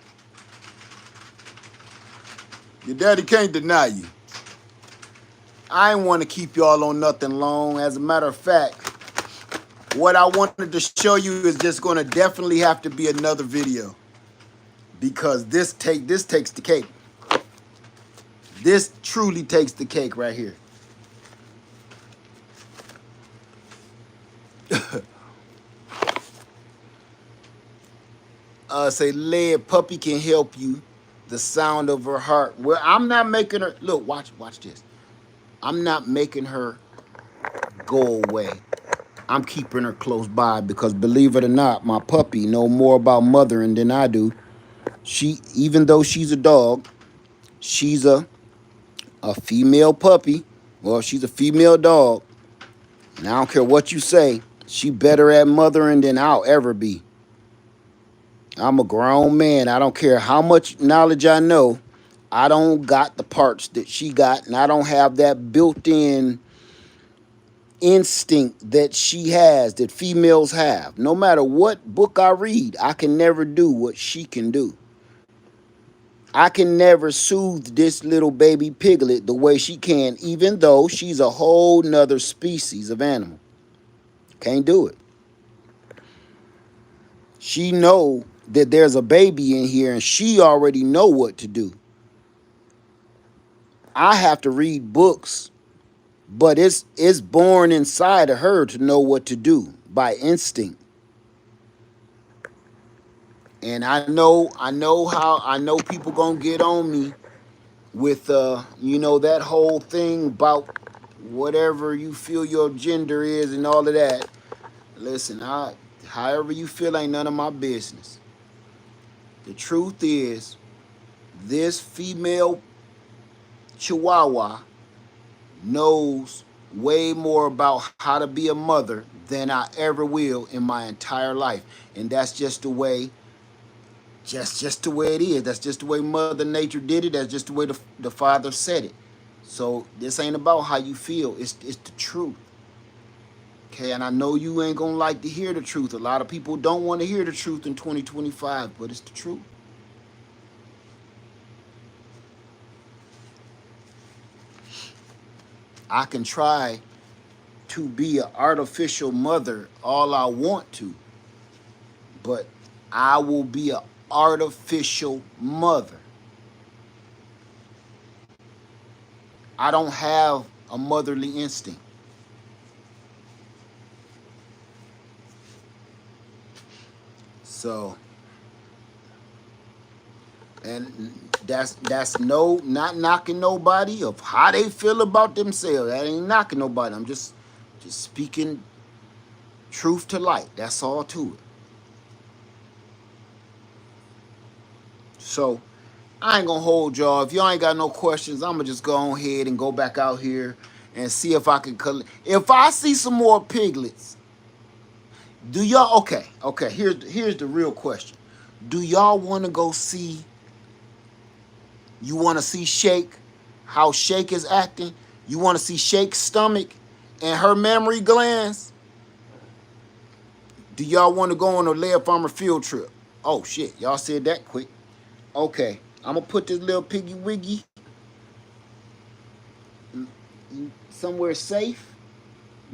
Your daddy can't deny you. I ain't want to keep y'all on nothing long. As a matter of fact, what I wanted to show you is just going to definitely have to be another video, because this takes the cake. This truly takes the cake right here. Say, lead puppy can help you. The sound of her heart. Well, I'm not making her look. Watch this. I'm not making her go away. I'm keeping her close by because, believe it or not, my puppy know more about mothering than I do. She, even though she's a dog, she's a female puppy. Well, she's a female dog, and I don't care what you say. She better at mothering than I'll ever be. I'm a grown man. I don't care how much knowledge I know. I don't got the parts that she got, and I don't have that built-in instinct that she has, that females have. No matter what book I read, I can never do what she can do. I can never soothe this little baby piglet the way she can, even though she's a whole nother species of animal. Can't do it. She know that there's a baby in here and she already know what to do. I have to read books, but it's born inside of her to know what to do by instinct. And I know people gonna get on me with that whole thing about whatever you feel your gender is and all of that. Listen, however you feel ain't none of my business. The truth is, this female chihuahua knows way more about how to be a mother than I ever will in my entire life. And that's just the way, just the way it is. That's just the way Mother Nature did it. That's just the way the Father said it. So this ain't about how you feel. It's the truth. Okay, and I know you ain't gonna like to hear the truth. A lot of people don't want to hear the truth in 2025, but it's the truth. I can try to be an artificial mother all I want to, but I will be an artificial mother. I don't have a motherly instinct. So, and that's no, not knocking nobody of how they feel about themselves. That ain't knocking nobody. I'm just speaking truth to light. That's all to it. So I ain't gonna hold y'all. If y'all ain't got no questions, I'm gonna just go ahead and go back out here and see if I can collect. If I see some more piglets, do y'all okay? Here's the real question. Do y'all want to go see? You want to see Shake, how Shake is acting? You want to see Shake's stomach and her mammary glands? Do y'all want to go on a Lead Farmer field trip? Oh shit, y'all said that quick. Okay, I'm gonna put this little piggy wiggy somewhere safe.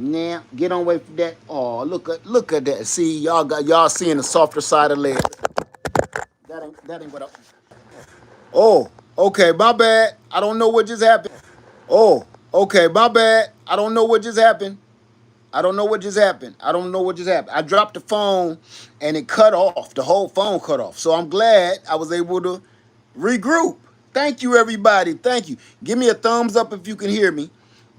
Now get on away from that. Oh, look at that. See, y'all seeing the softer side of lead. That ain't what I. Oh, okay, my bad. I don't know what just happened. Oh, okay, my bad. I don't know what just happened. I don't know what just happened. I don't know what just happened. I dropped the phone and it cut off. The whole phone cut off. So I'm glad I was able to regroup. Thank you, everybody. Thank you. Give me a thumbs up if you can hear me.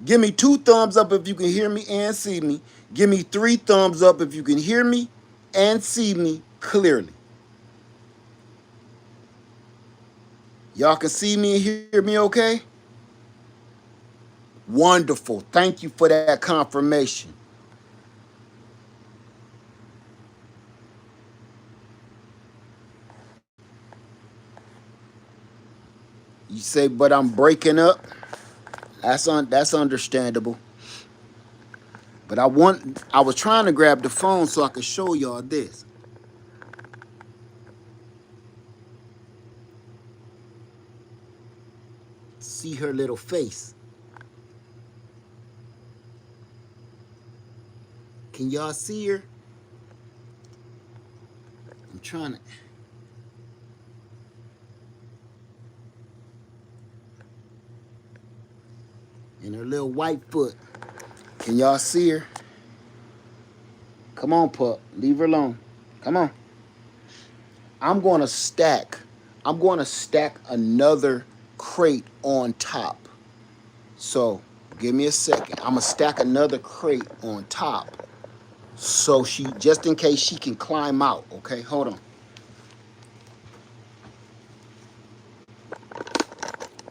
Give me 2 thumbs up if you can hear me and see me. Give me 3 thumbs up if you can hear me and see me clearly. Y'all can see me and hear me okay? Wonderful. Thank you for that confirmation. You say, but I'm breaking up. That's understandable. But I was trying to grab the phone so I could show y'all this. See her little face. Can y'all see her? I'm trying to. And her little white foot. Can y'all see her? Come on, pup. Leave her alone. Come on. I'm going to stack. I'm going to stack another crate on top. So give me a second. I'm going to stack another crate on top. So she, just in case she can climb out. Okay, hold on.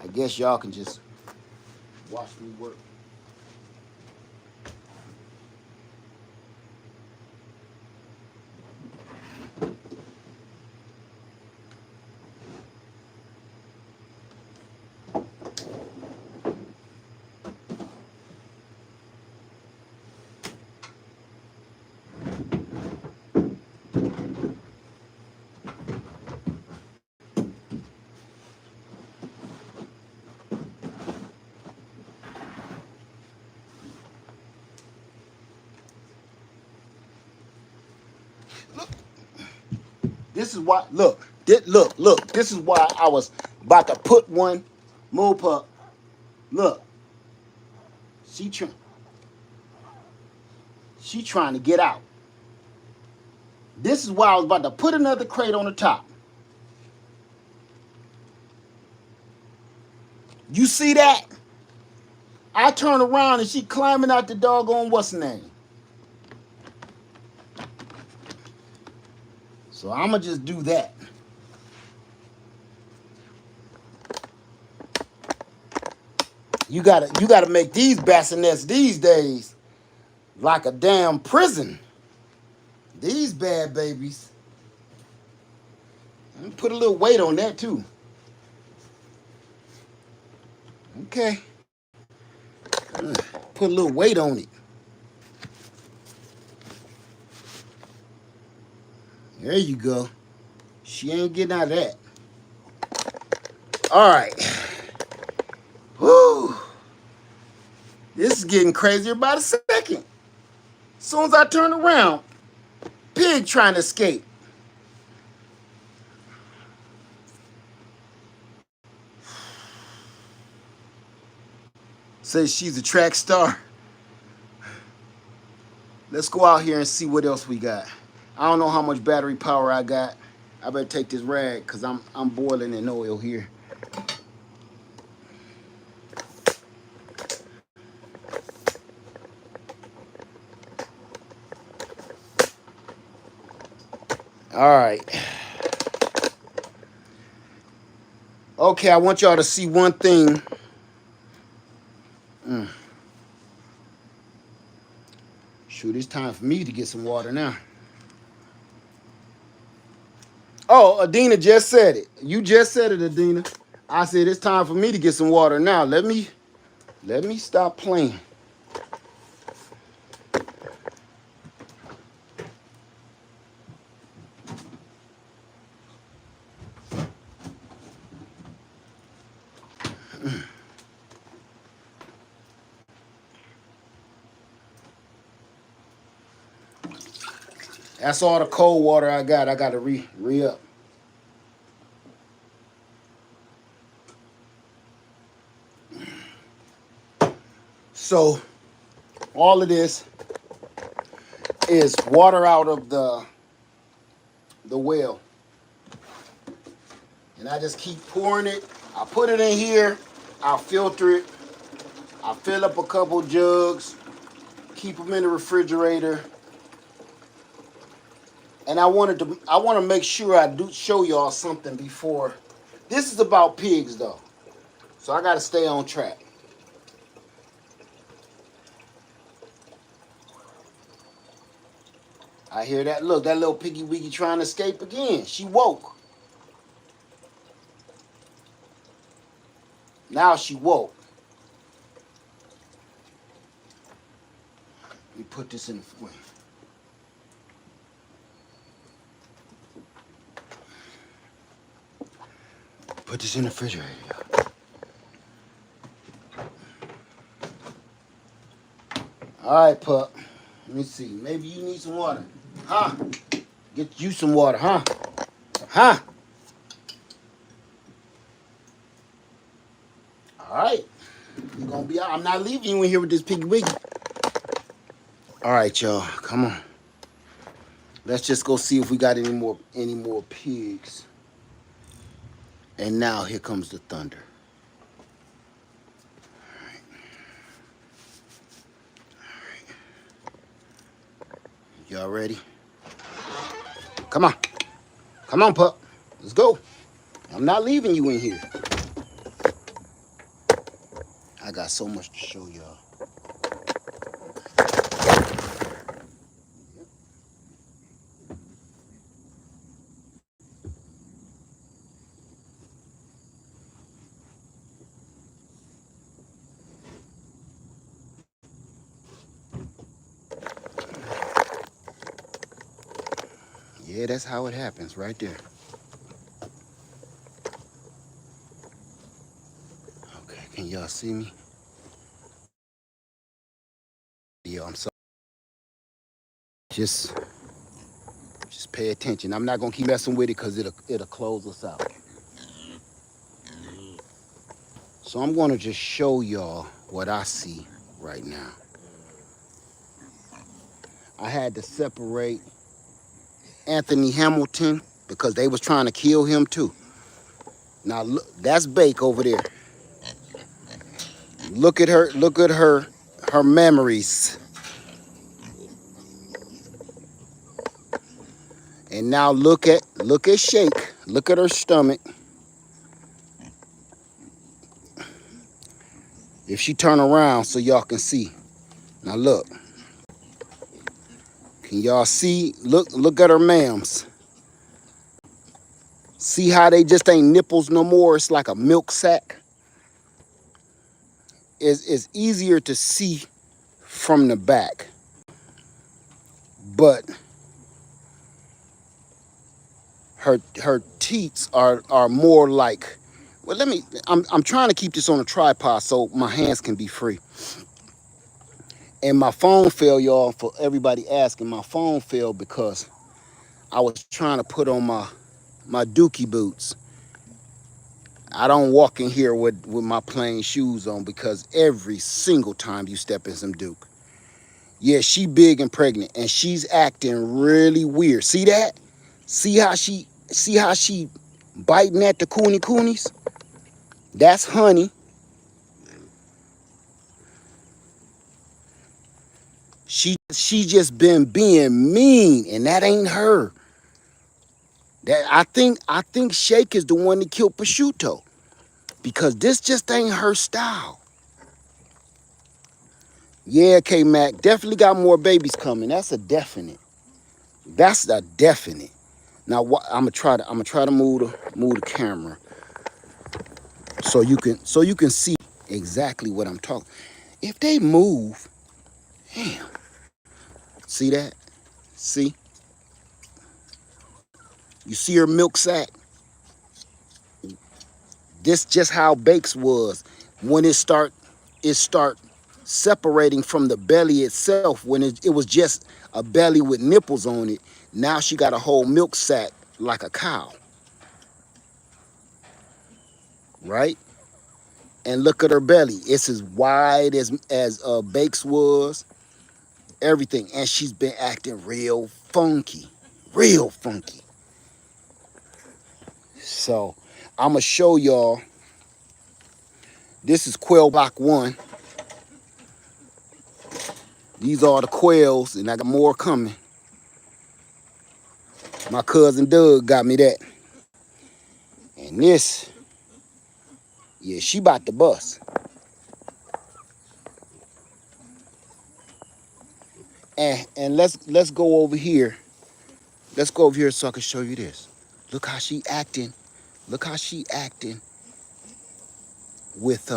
I guess y'all can just watch me work. Look, this is why. Look. This is why I was about to put one. Move up. Look, she trying to get out. This is why I was about to put another crate on the top. You see that? I turn around and she climbing out the doggone what's the name. So I'ma just do that. You gotta make these bassinets these days like a damn prison. These bad babies. Put a little weight on that too. Okay. Put a little weight on it. There you go. She ain't getting out of that. All right. Whoo. This is getting crazier by the second. As soon as I turn around, pig trying to escape. Says she's a track star. Let's go out here and see what else we got. I don't know how much battery power I got. I better take this rag because I'm boiling in oil here. All right. Okay, I want y'all to see one thing. Shoot, it's time for me to get some water now. Oh, Adina just said it. You just said it, Adina. I said it's time for me to get some water now. Let me stop playing. That's all the cold water I got. I got to re-up. So all of this is water out of the well. And I just keep pouring it. I put it in here. I'll filter it. I fill up a couple jugs. Keep them in the refrigerator. And I want to make sure I do show y'all something before. This is about pigs though. So I got to stay on track. I hear that. Look, that little piggy wiggy trying to escape again. She woke. Now she woke. Let me put this in the way. Put this in the refrigerator, y'all. All right, pup. Let me see. Maybe you need some water. Huh? Get you some water, huh? Huh? All right. You're gonna be out. I'm not leaving you in here with this piggy wiggy. All right, y'all. Come on. Let's just go see if we got any more pigs. And now here comes the thunder. Y'all ready? Come on. Come on, pup. Let's go. I'm not leaving you in here. I got so much to show y'all. Yeah, that's how it happens right there. Okay, can y'all see me? Yeah, I'm sorry. Just pay attention. I'm not gonna keep messing with it because it'll close us out. So I'm gonna just show y'all what I see right now. I had to separate Anthony Hamilton because they was trying to kill him too. Now look, that's Bake over there. Look at her memories. And now look at Shake. Look at her stomach. If she turn around so y'all can see. Now look. Can y'all see? Look at her mams. See how they just ain't nipples no more? It's like a milk sack. It's easier to see from the back. But her teats are more like, well, I'm trying to keep this on a tripod so my hands can be free. And my phone fell, y'all, for everybody asking. My phone fell because I was trying to put on my dookie boots. I don't walk in here with my plain shoes on because every single time you step in some Duke. Yeah, she big and pregnant and she's acting really weird. See that? See how she biting at the coonies? That's Honey. She just been being mean and that ain't her. That I think Shake is the one that killed Prosciutto because this just ain't her style. Yeah, K-Mac, definitely got more babies coming. That's a definite. That's a definite. Now I'm gonna try to move the camera so you can see exactly what I'm talking. If they move, damn. See that? See? You see her milk sack? This just how Bakes was when it start separating from the belly itself when it was just a belly with nipples on it. Now she got a whole milk sack like a cow. Right? And look at her belly. It's as wide as Bakes was. Everything. And she's been acting real funky. Real funky. So I'm going to show y'all. This is quail block 1. These are the quails, and I got more coming. My cousin Doug got me that. And this, yeah, she about to bust. And let's go over here. Let's go over here so I can show you this. Look how she acting. Look how she acting with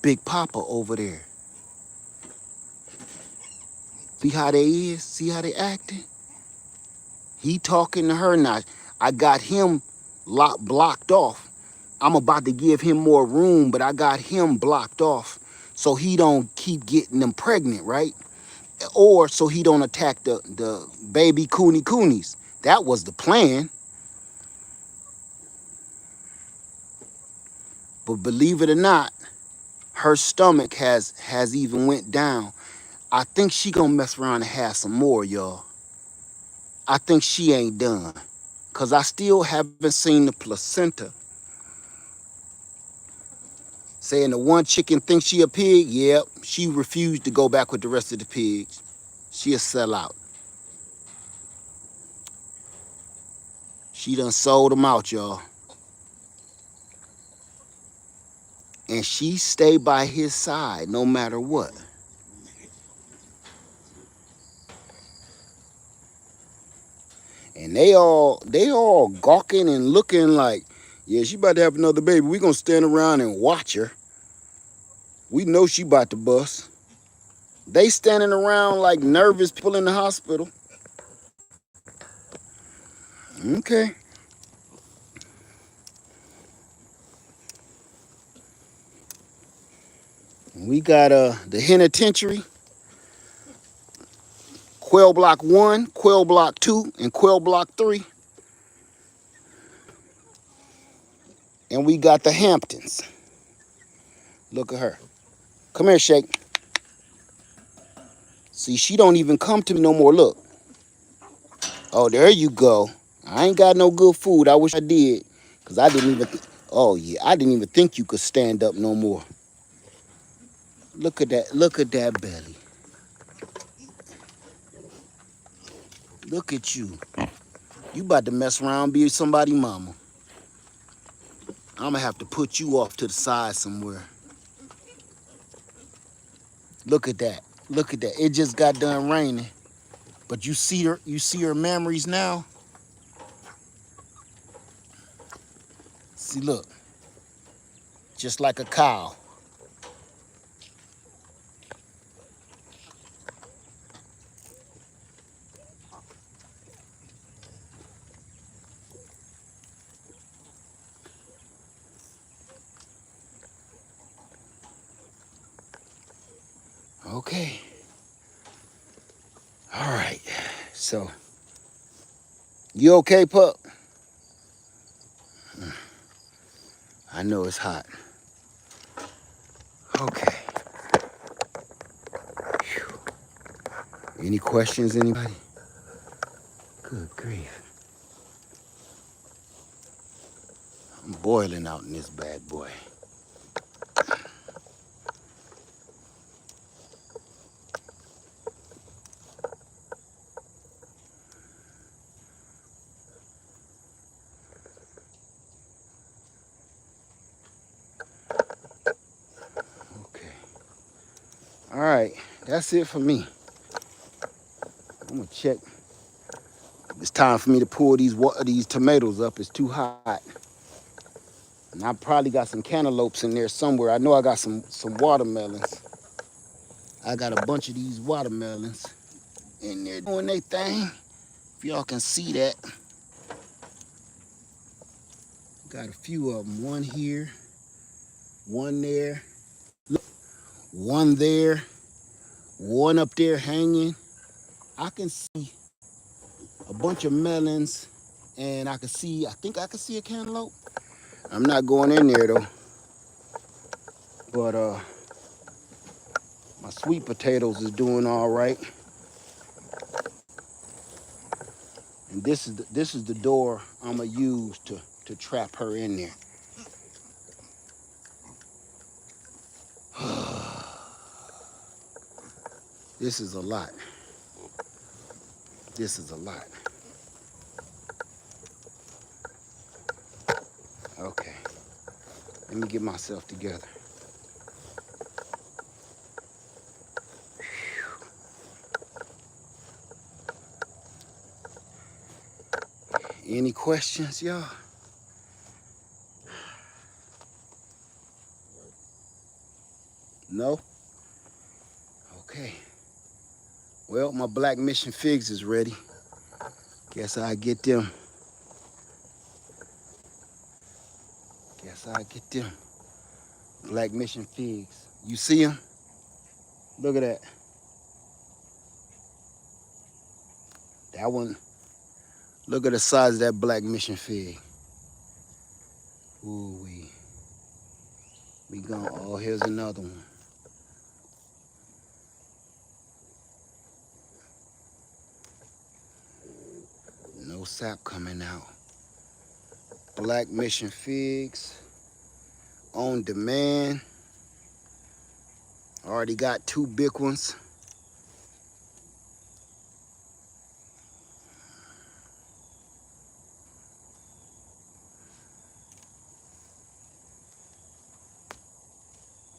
Big Papa over there. See how they is? See how they acting? He talking to her now. I got him blocked off. I'm about to give him more room, but I got him blocked off so he don't keep getting them pregnant, right? Or so he don't attack the baby coonies. That was the plan. But believe it or not, her stomach has even went down. I think she gonna mess around and have some more, y'all. I think she ain't done. Because I still haven't seen the placenta. Saying the one chicken thinks she a pig, yep, she refused to go back with the rest of the pigs. She'll sell out. She done sold them out, y'all. And she stay by his side no matter what. And they all gawking and looking like, yeah, she about to have another baby. We gonna stand around and watch her. We know she about to bust. They standing around like nervous people in the hospital. Okay. We got the penitentiary, quail block 1, quail block 2, and quail block 3. And we got the Hamptons. Look at her. Come here, Shake. See, she don't even come to me no more. Look. Oh, there you go. I ain't got no good food. I wish I did. Because I didn't even... Oh, yeah. I didn't even think you could stand up no more. Look at that. Look at that belly. Look at you. You about to mess around and be somebody's mama. I'm going to have to put you off to the side somewhere. Look at that. Look at that. It just got done raining. But you see her memories now? See, look. Just like a cow. Okay. All right. So, you okay, pup? I know it's hot. Okay. Whew. Any questions, anybody? Good grief. I'm boiling out in this bad boy. Okay. All right. That's it for me. I'm gonna check. It's time for me to pull these tomatoes up. It's too hot. And I probably got some cantaloupes in there somewhere. I know I got some watermelons. I got a bunch of these watermelons in there doing their thing. If y'all can see that. Got a few of them. One here, one there. Look, one there, one up there hanging. I can see a bunch of melons, and I think I can see a cantaloupe. I'm not going in there though. But my sweet potatoes is doing all right. And this is the door I'm gonna use to trap her in there. This is a lot. This is a lot. Okay. Let me get myself together. Any questions, y'all? No? Okay. Well, my black mission figs is ready. Guess I get them. Black mission figs. You see them? Look at that. That one. Look at the size of that black mission fig. Ooh wee. We gone. Oh, here's another one. No sap coming out. Black mission figs. On demand. Already got 2 big ones.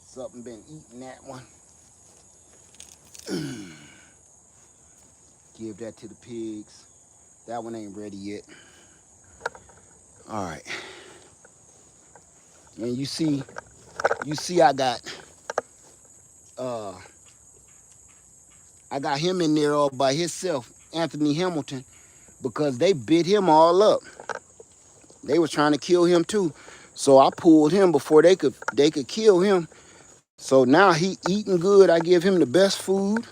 Something been eating that one. Give that to the pigs. That one ain't ready yet. All right. And you see I got him in there all by himself, Anthony Hamilton, because they bit him all up. They was trying to kill him too. So I pulled him before they could kill him. So now he eating good. I give him the best food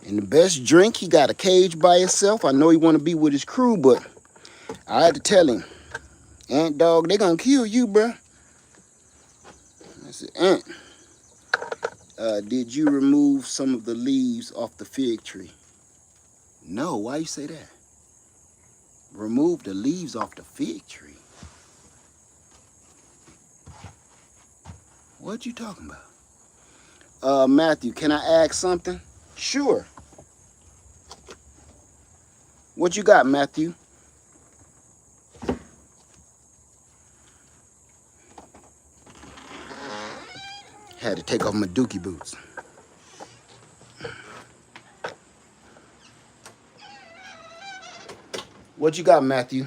and the best drink. He got a cage by himself. I know he want to be with his crew, but I had to tell him, Ant dog, they gonna kill you, bro. I said, Ant, did you remove some of the leaves off the fig tree? No, why you say that? Remove the leaves off the fig tree? What you talking about? Matthew, can I ask something? Sure. What you got, Matthew? Had to take off my dookie boots. What you got, Matthew?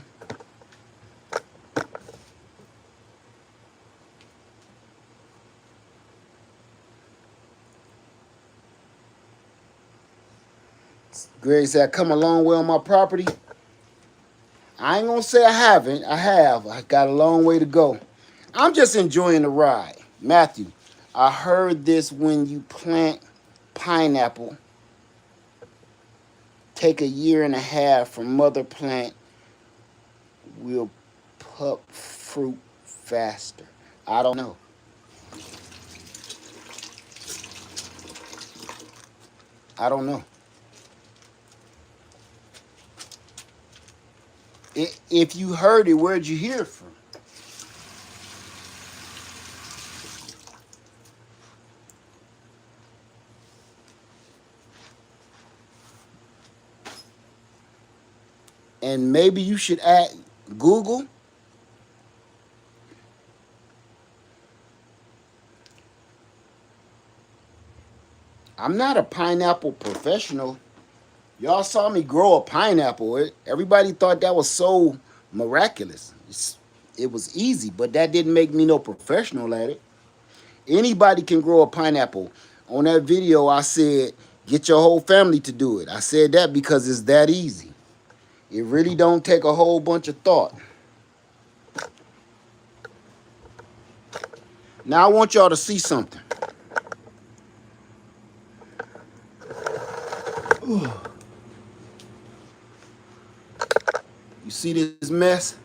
Greg said, I come a long way on my property. I ain't gonna say I haven't. I have. I got a long way to go. I'm just enjoying the ride. Matthew, I heard this when you plant pineapple, take a year and a half from mother plant, will pup fruit faster. I don't know. I don't know. If you heard it, where'd you hear it from? And maybe you should add Google. I'm not a pineapple professional. Y'all saw me grow a pineapple. Everybody thought that was so miraculous. It was easy, but that didn't make me no professional at it. Anybody can grow a pineapple. On that video, I said, get your whole family to do it. I said that because it's that easy. It really don't take a whole bunch of thought. Now I want y'all to see something. You see this mess?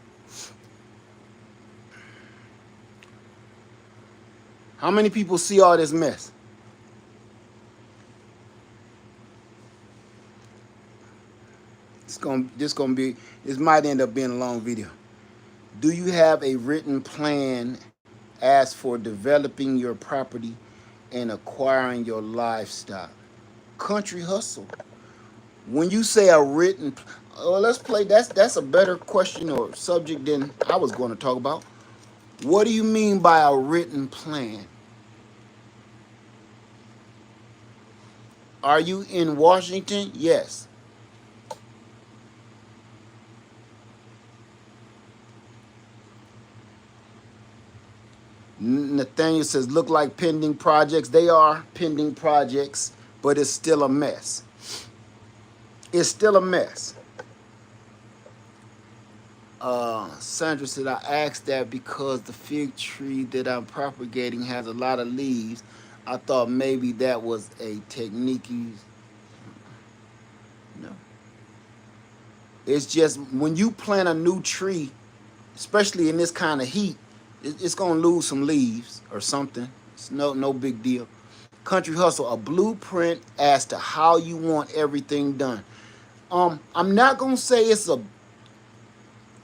How many people see all this mess? This might end up being a long video. Do you have a written plan as for developing your property and acquiring your livestock? Country hustle. When you say a written, let's play. That's a better question or subject than I was going to talk about. What do you mean by a written plan? Are you in Washington? Yes. Nathaniel says, look like pending projects. They are pending projects, but it's still a mess. It's still a mess. Sandra said, I asked that because the fig tree that I'm propagating has a lot of leaves. I thought maybe that was a technique used. No. It's just when you plant a new tree, especially in this kind of heat, it's going to lose some leaves or something. It's no big deal. Country Hustle, a blueprint as to how you want everything done. I'm not going to say it's a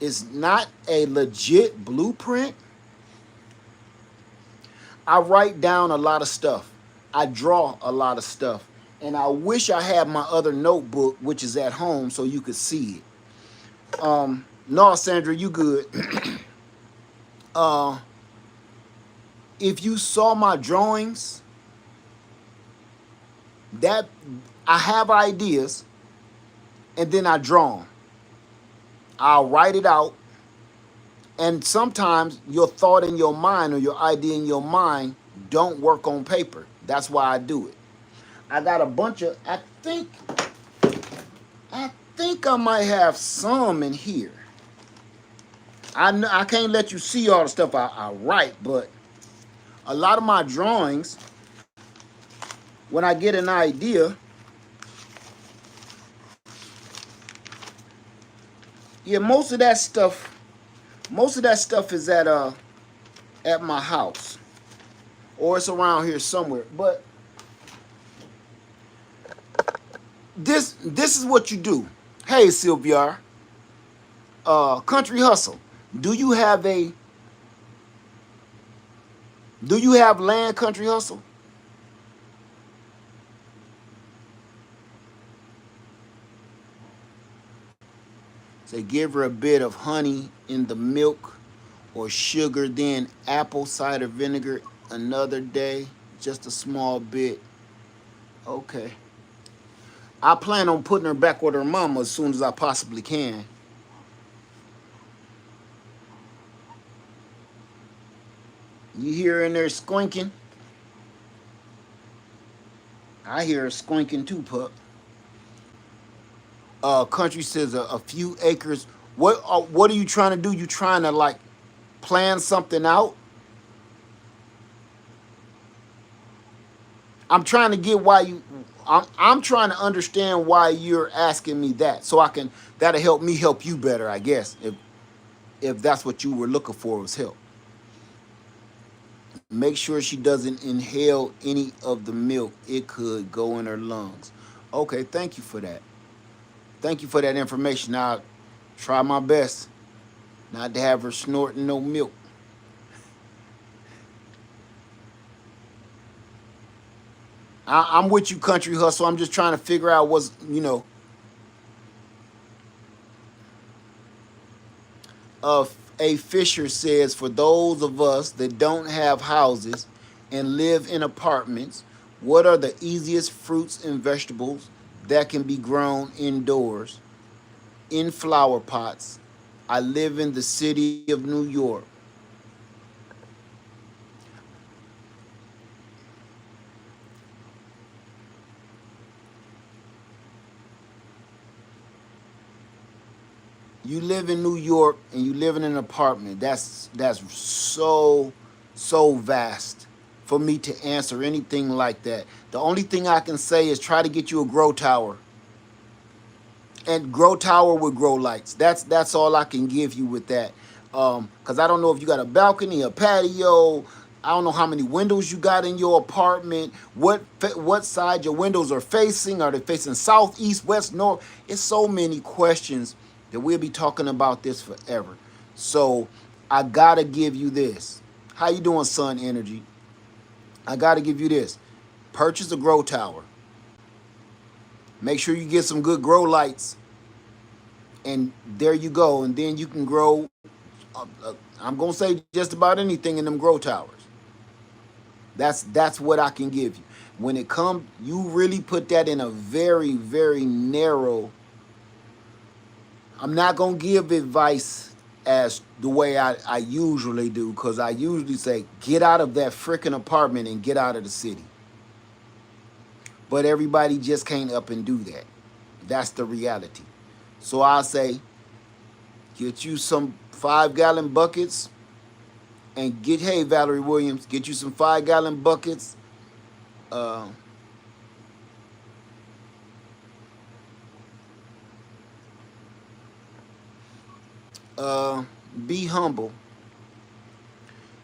is not a legit blueprint, I write down a lot of stuff. I draw a lot of stuff. And I wish I had my other notebook, which is at home, so you could see it. No, Sandra, you good. uh, if you saw my drawings, that I have ideas, and then I draw them. I'll write it out, and sometimes your thought in your mind or your idea in your mind don't work on paper. That's why I do it. I got a bunch of. I think I might have some in here. I can't let you see all the stuff I write, but a lot of my drawings, when I get an idea, yeah, most of that stuff is at my house, or it's around here somewhere. But this is what you do. Hey, Sylvia, Country Hustle. Do you have land, Country Hustle? Say give her a bit of honey in the milk or sugar, then apple cider vinegar another day, just a small bit. Okay. I plan on putting her back with her mama as soon as I possibly can. You hear her in there squinking? I hear her squinking too, pup. Country says a few acres. What are you trying to do? You trying to like plan something out? I'm trying to get why you. I'm trying to understand why you're asking me that, so that'll help me help you better, I guess. If that's what you were looking for was help. Make sure she doesn't inhale any of the milk. It could go in her lungs. Okay, thank you for that. Thank you for that information. I'll try my best not to have her snorting no milk. I'm with you, Country Hustle. I'm just trying to figure out uh, a Fisher says, for those of us that don't have houses and live in apartments, what are the easiest fruits and vegetables that can be grown indoors in flower pots? I live in the city of New York. You live in New York and you live in an apartment. That's so vast for me to answer anything like that. The only thing I can say is try to get you a grow tower. And grow tower with grow lights. That's all I can give you with that. Cause I don't know if you got a balcony, a patio. I don't know how many windows you got in your apartment. What side your windows are facing? Are they facing south, east, west, north? It's so many questions that we'll be talking about this forever. So I gotta give you this. How you doing, Sun Energy? I gotta give you this. Purchase a grow tower. Make sure you get some good grow lights. And there you go. And then you can grow, I'm going to say just about anything in them grow towers. That's what I can give you. When it comes, you really put that in a very, very narrow. I'm not going to give advice as the way I usually do, because I usually say, get out of that freaking apartment and get out of the city. But everybody just can't up and do that. That's the reality. So I'll say, get you some 5-gallon buckets and hey, Valerie Williams, get you some 5-gallon buckets. Be humble.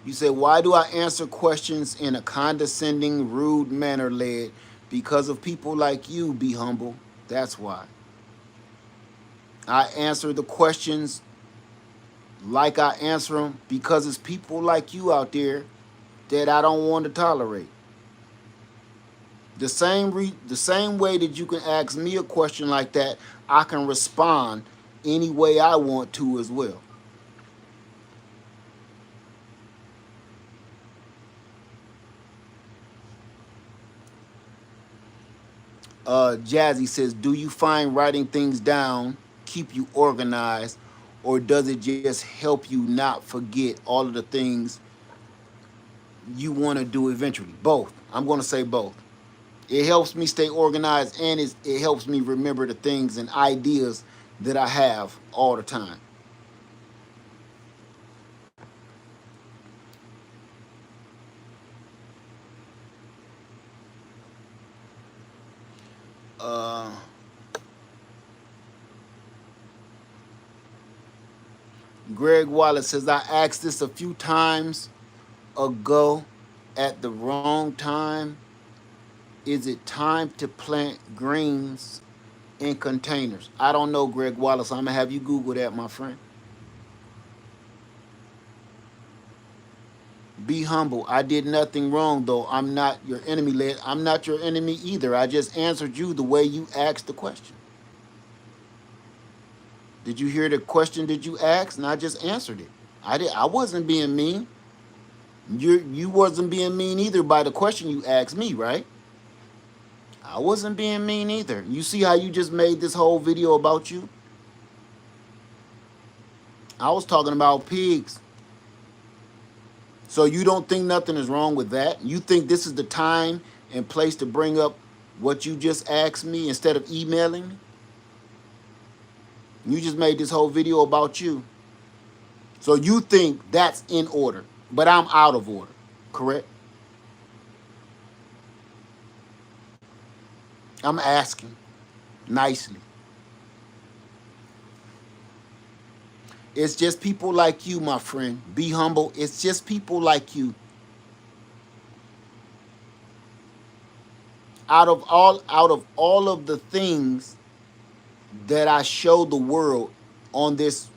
You say, why do I answer questions in a condescending, rude manner, led? Because of people like you, be humble. That's why. I answer the questions like I answer them because it's people like you out there that I don't want to tolerate. The same way that you can ask me a question like that, I can respond any way I want to as well. Jazzy says, "Do you find writing things down keep you organized, or does it just help you not forget all of the things you want to do eventually?" Both. I'm going to say both. It helps me stay organized, and it helps me remember the things and ideas that I have all the time. Uh, Greg Wallace says, "I asked this a few times ago at the wrong time. Is it time to plant greens in containers?" I don't know, Greg Wallace. I'm going to have you Google that, my friend. Be humble. I did nothing wrong, though. I'm not your enemy, lad. I'm not your enemy either. I just answered you the way you asked the question. Did you hear the question that you asked? And I just answered it. I wasn't being mean. You wasn't being mean either by the question you asked me, right? I wasn't being mean either. You see how you just made this whole video about you? I was talking about pigs. So you don't think nothing is wrong with that? You think this is the time and place to bring up what you just asked me instead of emailing me? You just made this whole video about you. So you think that's in order, but I'm out of order, correct? I'm asking nicely. It's just people like you, my friend. Be humble. It's just people like you. Out of all of the things that I show the world on this,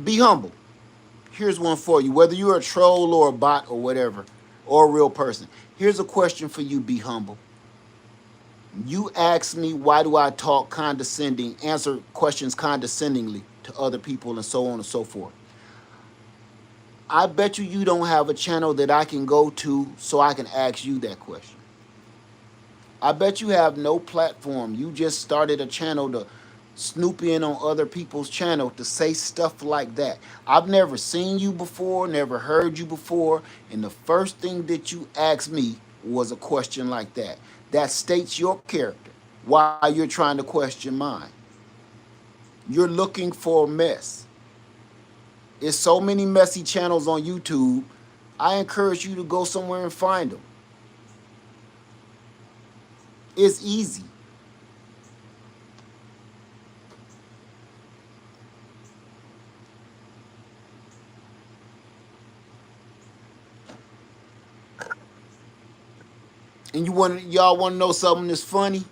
be humble. Here's one for you. Whether you're a troll or a bot or whatever, or a real person. Here's a question for you, be humble. You ask me why do I talk condescending, answer questions condescendingly to other people and so on and so forth. I bet you don't have a channel that I can go to so I can ask you that question. I bet you have no platform. You just started a channel to snoop in on other people's channel to say stuff like that. I've never seen you before, never heard you before, and the first thing that you asked me was a question like that. That states your character, why you're trying to question mine. You're looking for a mess. There's so many messy channels on YouTube. I encourage you to go somewhere and find them. It's easy. And y'all want to know something that's funny?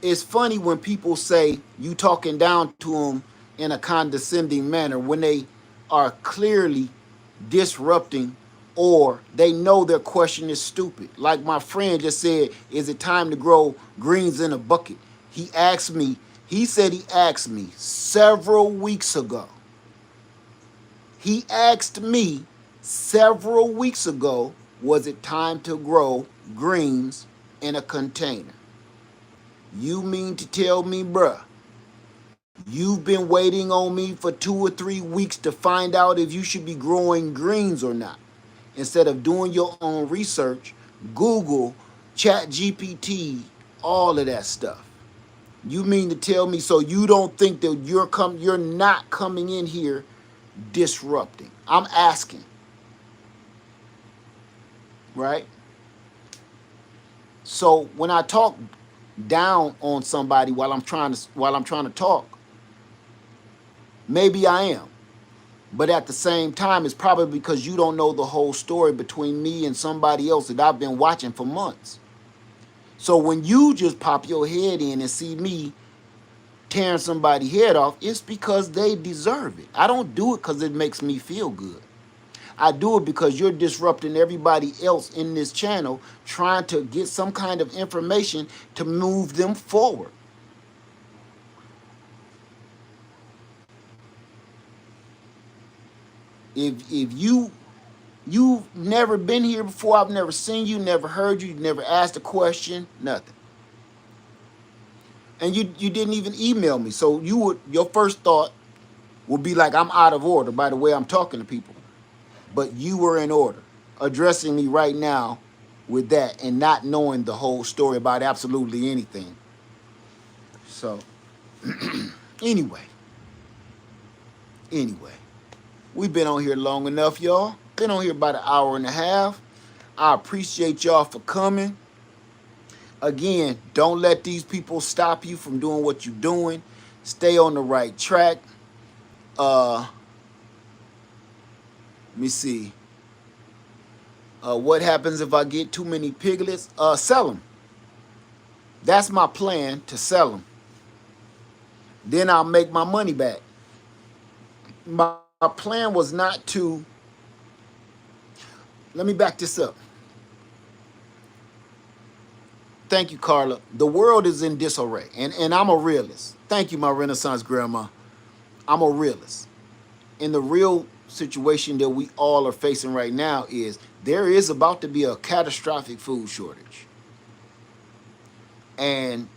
It's funny when people say you talking down to them in a condescending manner when they are clearly disrupting or they know their question is stupid. Like my friend just said, is it time to grow greens in a bucket? He said he asked me several weeks ago. He asked me several weeks ago, was it time to grow greens in a container? You mean to tell me, bruh, you've been waiting on me for 2 or 3 weeks to find out if you should be growing greens or not? Instead of doing your own research, Google, Chat GPT, all of that stuff. You mean to tell me so you don't think that you're not coming in here disrupting? I'm asking, right? So when I talk down on somebody while I'm trying to talk, maybe I am. But at the same time, it's probably because you don't know the whole story between me and somebody else that I've been watching for months. So when you just pop your head in and see me tearing somebody's head off, it's because they deserve it. I don't do it because it makes me feel good. I do it because you're disrupting everybody else in this channel trying to get some kind of information to move them forward. If you've never been here before, I've never seen you, never heard you, never asked a question, nothing. And you didn't even email me. So your first thought would be like I'm out of order by the way I'm talking to people. But you were in order, addressing me right now with that and not knowing the whole story about absolutely anything. So anyway, anyway, we've been on here long enough, y'all. Been on here about an hour and a half. I appreciate y'all for coming. Again, don't let these people stop you from doing what you're doing. Stay on the right track. Let me see. What happens if I get too many piglets? Sell them. That's my plan, to sell them. Then I'll make my money back. My plan was not to. Let me back this up. Thank you, Carla. The world is in disarray, and I'm a realist. Thank you, my Renaissance grandma. I'm a realist. And the real situation that we all are facing right now is there is about to be a catastrophic food shortage. And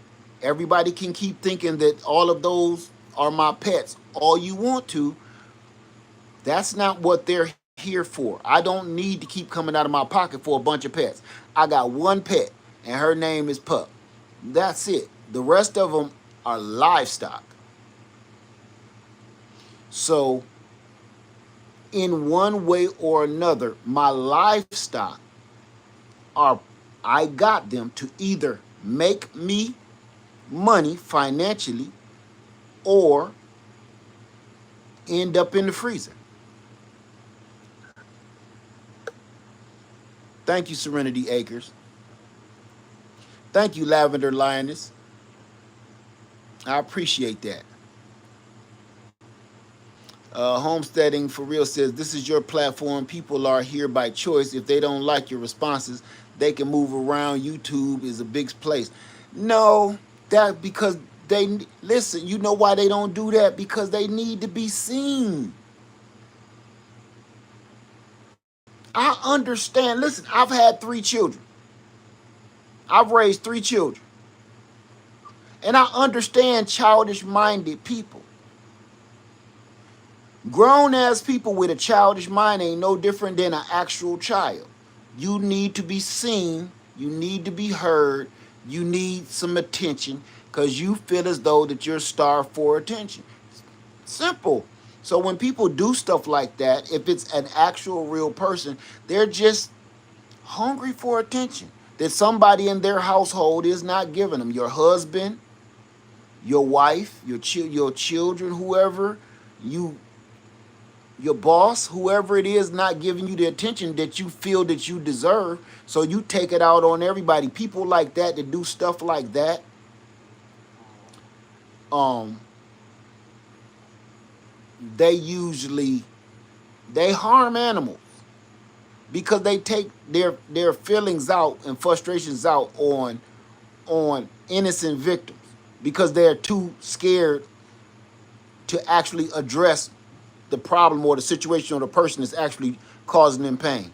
everybody can keep thinking that all of those are my pets all you want to. That's not what they're here for. I don't need to keep coming out of my pocket for a bunch of pets. I got one pet, and her name is Pup. That's it. The rest of them are livestock. So, in one way or another, my livestock I got them to either make me money financially or end up in the freezer. Thank you, Serenity Acres. Thank you, Lavender Lioness. I appreciate that. Homesteading for Real says, this is your platform. People are here by choice. If they don't like your responses, they can move around. YouTube is a big place. No, that because they, listen, you know why they don't do that? Because they need to be seen. I understand. Listen, I've had 3 children. I've raised 3 children. And I understand childish-minded people. Grown-ass people with a childish mind ain't no different than an actual child. You need to be seen. You need to be heard. You need some attention because you feel as though that you're starved for attention. Simple. So when people do stuff like that, if it's an actual real person, they're just hungry for attention that somebody in their household is not giving them. Your husband, your wife, your children, whoever, your boss, whoever it is, not giving you the attention that you feel that you deserve. So you take it out on everybody. People like that do stuff like that, they harm animals because they take their feelings out and frustrations out on innocent victims because they're too scared to actually address the problem or the situation or the person that's actually causing them pain.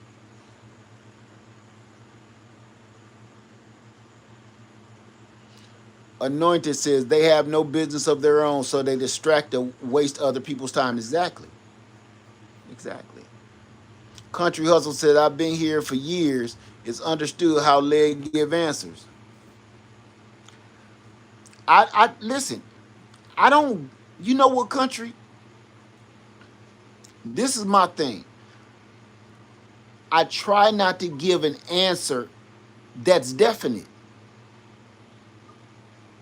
Anointed says they have no business of their own, so they distract or waste other people's time. Exactly. Exactly. Country Hustle said, I've been here for years. It's understood how leg give answers. I listen, I don't, you know what, Country? This is my thing. I try not to give an answer that's definite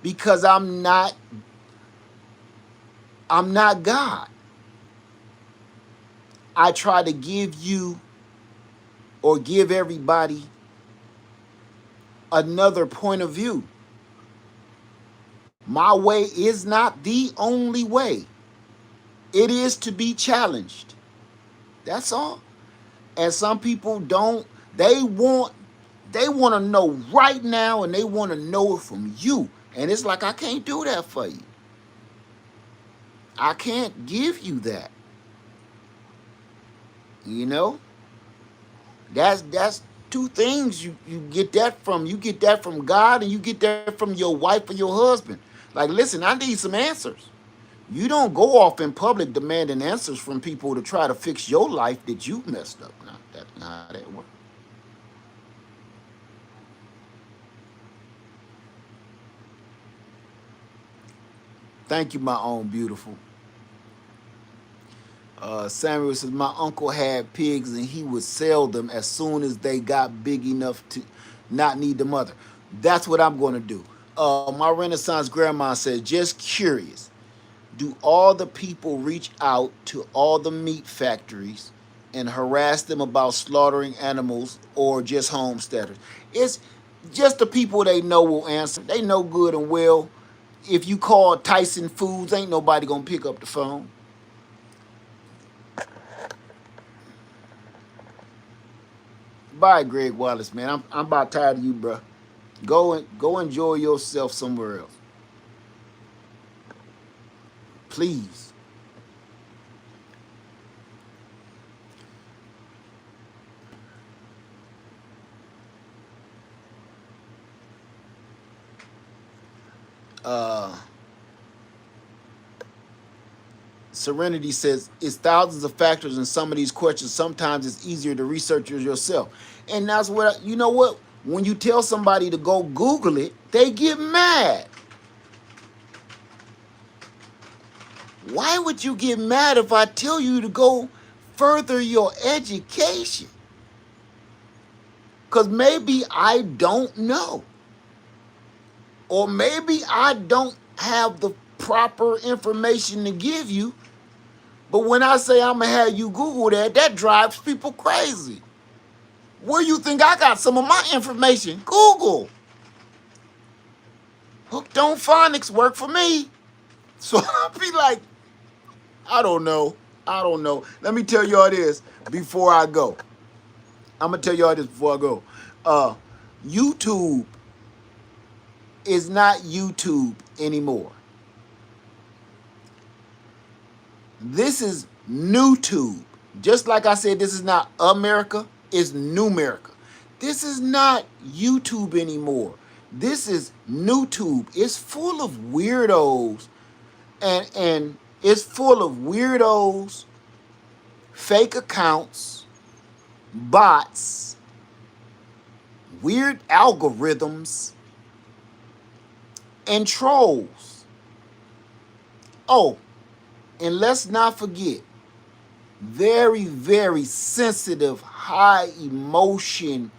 because I'm not God. I try to give you or give everybody another point of view. My way is not the only way. It is to be challenged. That's all. And some people don't, they want they want to know right now, and they want to know it from you. And it's like, I can't do that for you. I can't give you that. You know? That's two things you get that from. You get that from God, and you get that from your wife or your husband. Like, listen, I need some answers. You don't go off in public demanding answers from people to try to fix your life that you messed up. No, that's not how that works. Thank you, my own beautiful. Samuel says, my uncle had pigs and he would sell them as soon as they got big enough to not need the mother. That's what I'm going to do. My Renaissance grandma said, just curious, do all the people reach out to all the meat factories and harass them about slaughtering animals, or just homesteaders? It's just the people they know will answer. They know good and well. If you call Tyson Foods, ain't nobody going to pick up the phone. Bye, Greg Wallace, man. I'm about tired of you, bro. Go enjoy yourself somewhere else, please. Uh, Serenity says, it's thousands of factors in some of these questions. Sometimes it's easier to research it yourself. And that's what, you know what? When you tell somebody to go Google it, they get mad. Why would you get mad if I tell you to go further your education? Because maybe I don't know. Or maybe I don't have the proper information to give you. But when I say I'm going to have you Google that, that drives people crazy. Where you think I got some of my information? Google. Hooked on phonics work for me. So I'll be like, I don't know. I don't know. Let me tell y'all this before I go. I'm going to tell y'all this before I go. YouTube is not YouTube anymore. This is NewTube. Just like I said, this is not America, it's New America. This is not YouTube anymore. This is NewTube. It's full of weirdos, and it's full of weirdos, fake accounts, bots, weird algorithms, and trolls. Oh, and let's not forget, very, very sensitive, high emotion,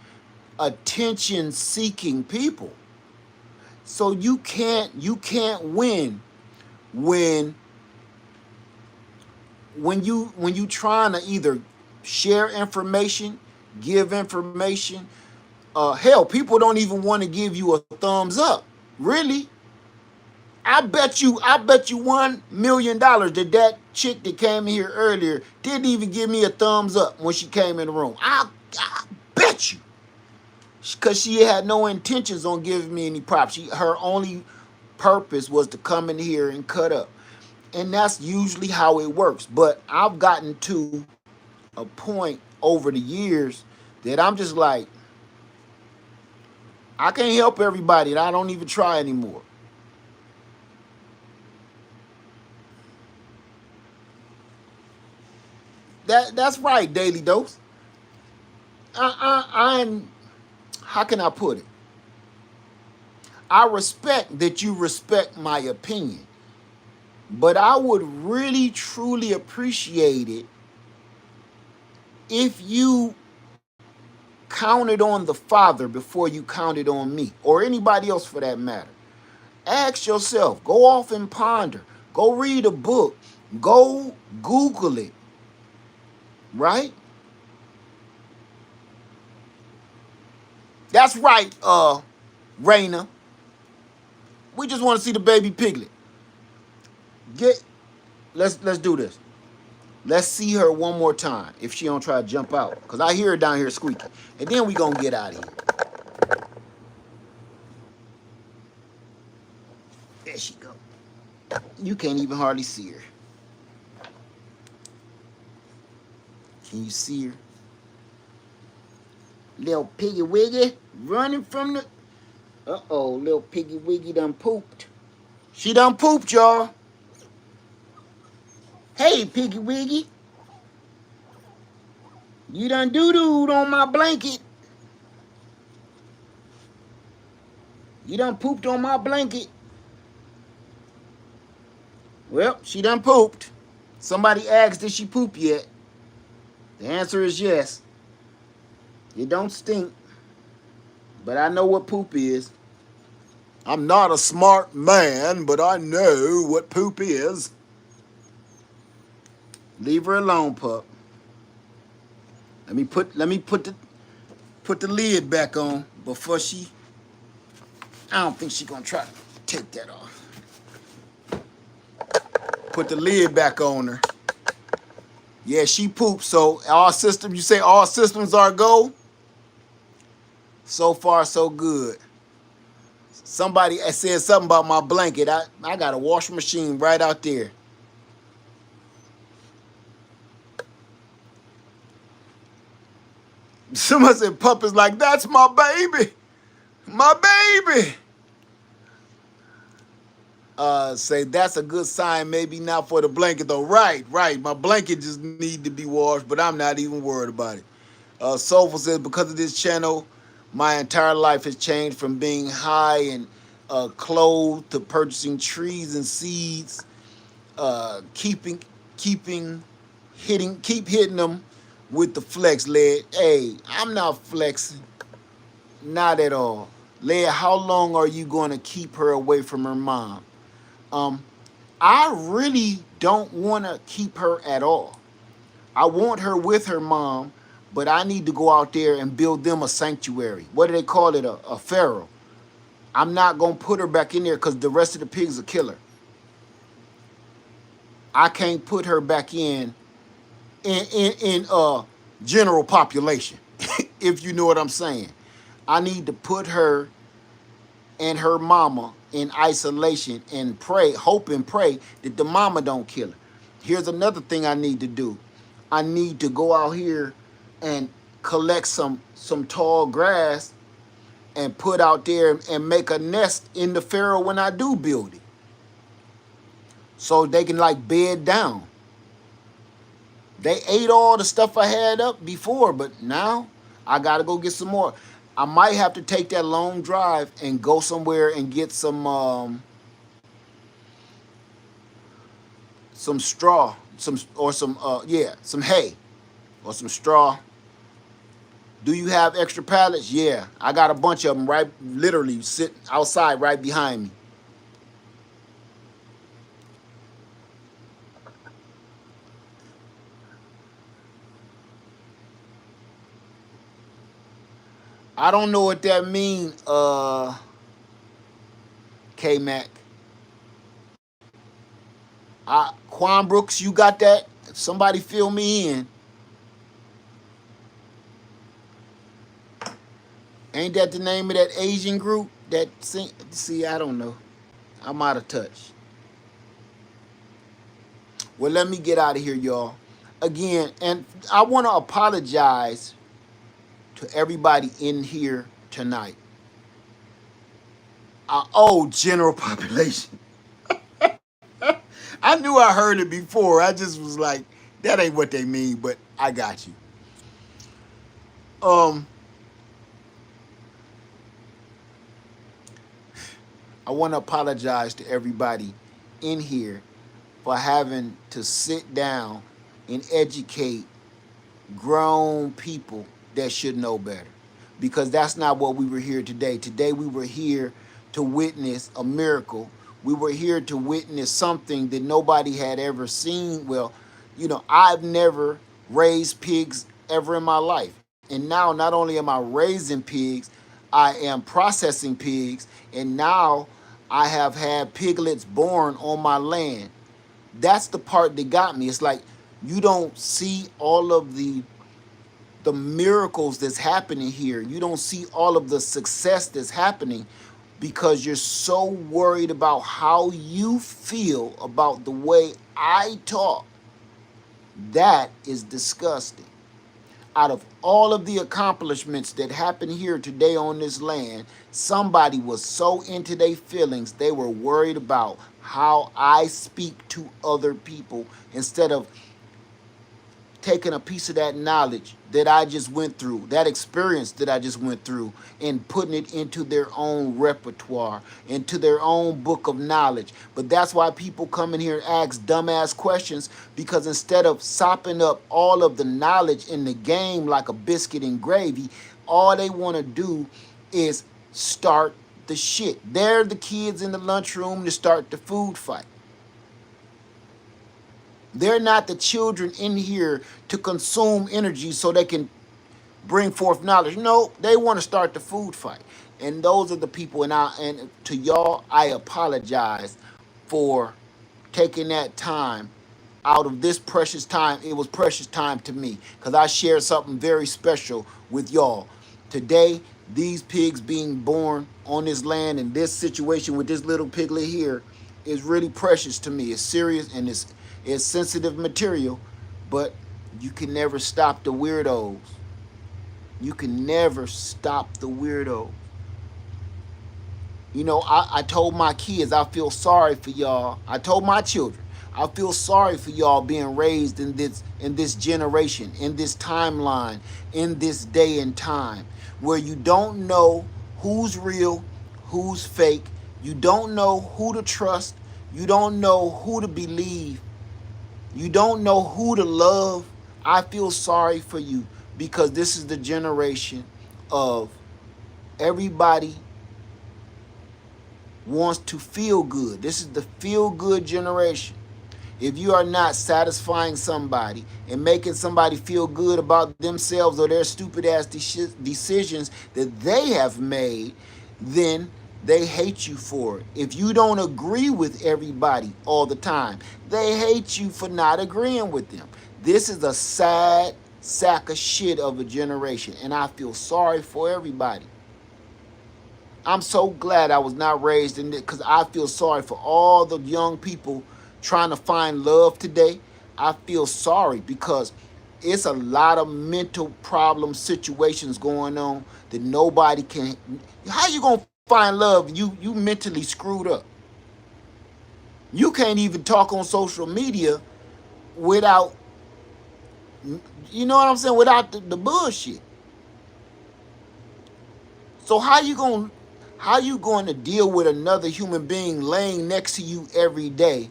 attention seeking people. So you can't win when you trying to either share information, give information. Hell, people don't even want to give you a thumbs up. Really? I bet you $1 million that chick that came here earlier didn't even give me a thumbs up when she came in the room. I bet you. Because she had no intentions on giving me any props. Her only purpose was to come in here and cut up. And that's usually how it works. But I've gotten to a point over the years that I'm just like, I can't help everybody, and I don't even try anymore. That's right, Daily Dose. I'm, how can I put it? I respect that you respect my opinion, but I would really truly appreciate it if you counted on the Father before you counted on me, or anybody else for that matter. Ask yourself, go off and ponder, go read a book, go Google it, right? That's right, Raina. We just want to see the baby piglet. Get let's do this. Let's see her one more time if she don't try to jump out. Because I hear her down here squeaking. And then we going to get out of here. There she go. You can't even hardly see her. Can you see her? Little piggy wiggy running from the... Uh-oh, little piggy wiggy done pooped. She done pooped, y'all. Hey, piggy wiggy. You done doo-dooed on my blanket. You done pooped on my blanket. Well, she done pooped. Somebody asked, did she poop yet? The answer is yes. It don't stink. But I know what poop is. I'm not a smart man, but I know what poop is. Leave her alone, pup. Let me put the lid back on before she... I don't think she's gonna try to take that off. Put the lid back on her. Yeah, she pooped, so all systems, you say all systems are go? So far, so good. Somebody said something about my blanket. I got a washing machine right out there. Someone said, pup is like, that's my baby. My baby. Say that's a good sign, maybe not for the blanket though. Right. My blanket just need to be washed, but I'm not even worried about it. Soulful says, because of this channel, my entire life has changed from being high and clothed to purchasing trees and seeds, keep hitting them with the flex lead. Hey, I'm not flexing. Not at all. Leia, how long are you going to keep her away from her mom? I really don't want to keep her at all. I want her with her mom, but I need to go out there and build them a sanctuary. What do they call it? A pharaoh. I'm not going to put her back in there because the rest of the pigs will kill her. I can't put her back in general population, if you know what I'm saying. I need to put her and her mama in isolation and pray, hope and pray that the mama don't kill her. Here's another thing I need to do. I need to go out here and collect some tall grass and put out there and make a nest in the pharaoh when I do build it. So they can like bed down. They ate all the stuff I had up before, but now I gotta go get some more. I might have to take that long drive and go somewhere and get some straw, some hay or some straw. Do you have extra pallets? Yeah, I got a bunch of them right, literally sitting outside right behind me. I don't know what that means, K-Mac. Quan Brooks, you got that? Somebody fill me in. Ain't that the name of that Asian group? See, I don't know. I'm out of touch. Well, let me get out of here, y'all. Again, and I want to apologize to everybody in here tonight. General population. I knew I heard it before. I just was like, that ain't what they mean, but I got you. I want to apologize to everybody in here for having to sit down and educate grown people that should know better, because that's not what we were here today. Today we were here to witness a miracle. We were here to witness something that nobody had ever seen. Well, I've never raised pigs ever in my life. And now not only am I raising pigs, I am processing pigs, and now I have had piglets born on my land. That's the part that got me. It's like you don't see all of the miracles that's happening here. You don't see all of the success that's happening because you're so worried about how you feel about the way I talk. That is disgusting. Out of all of the accomplishments that happened here today on this land, somebody was so into their feelings, they were worried about how I speak to other people instead of taking a piece of that knowledge that I just went through, that experience that I just went through, and putting it into their own repertoire, into their own book of knowledge. But that's why people come in here and ask dumbass questions, because instead of sopping up all of the knowledge in the game like a biscuit and gravy, all they want to do is start the shit. They're the kids in the lunchroom to start the food fight. They're not the children in here to consume energy so they can bring forth knowledge. No, they want to start the food fight. And those are the people, and to y'all, I apologize for taking that time out of this precious time. It was precious time to me because I shared something very special with y'all. Today, these pigs being born on this land in this situation with this little piglet here is really precious to me. It's serious and it's sensitive material, but you can never stop the weirdos. You can never stop the weirdos. You know, I told my kids I feel sorry for y'all. I told my children I feel sorry for y'all being raised in this generation, in this timeline, in this day and time, where you don't know who's real, who's fake. You don't know who to trust. You don't know who to believe. You don't know who to love. I feel sorry for you because this is the generation of everybody wants to feel good. This is the feel good generation. If you are not satisfying somebody and making somebody feel good about themselves or their stupid ass decisions that they have made, then they hate you for it. If you don't agree with everybody all the time, they hate you for not agreeing with them. This is a sad sack of shit of a generation, and I feel sorry for everybody. I'm so glad I was not raised in it because I feel sorry for all the young people trying to find love today. I feel sorry because it's a lot of mental problem situations going on that nobody can. How you gonna find love? You mentally screwed up. You can't even talk on social media without, you know what I'm saying, without the bullshit. So how you going to deal with another human being laying next to you every day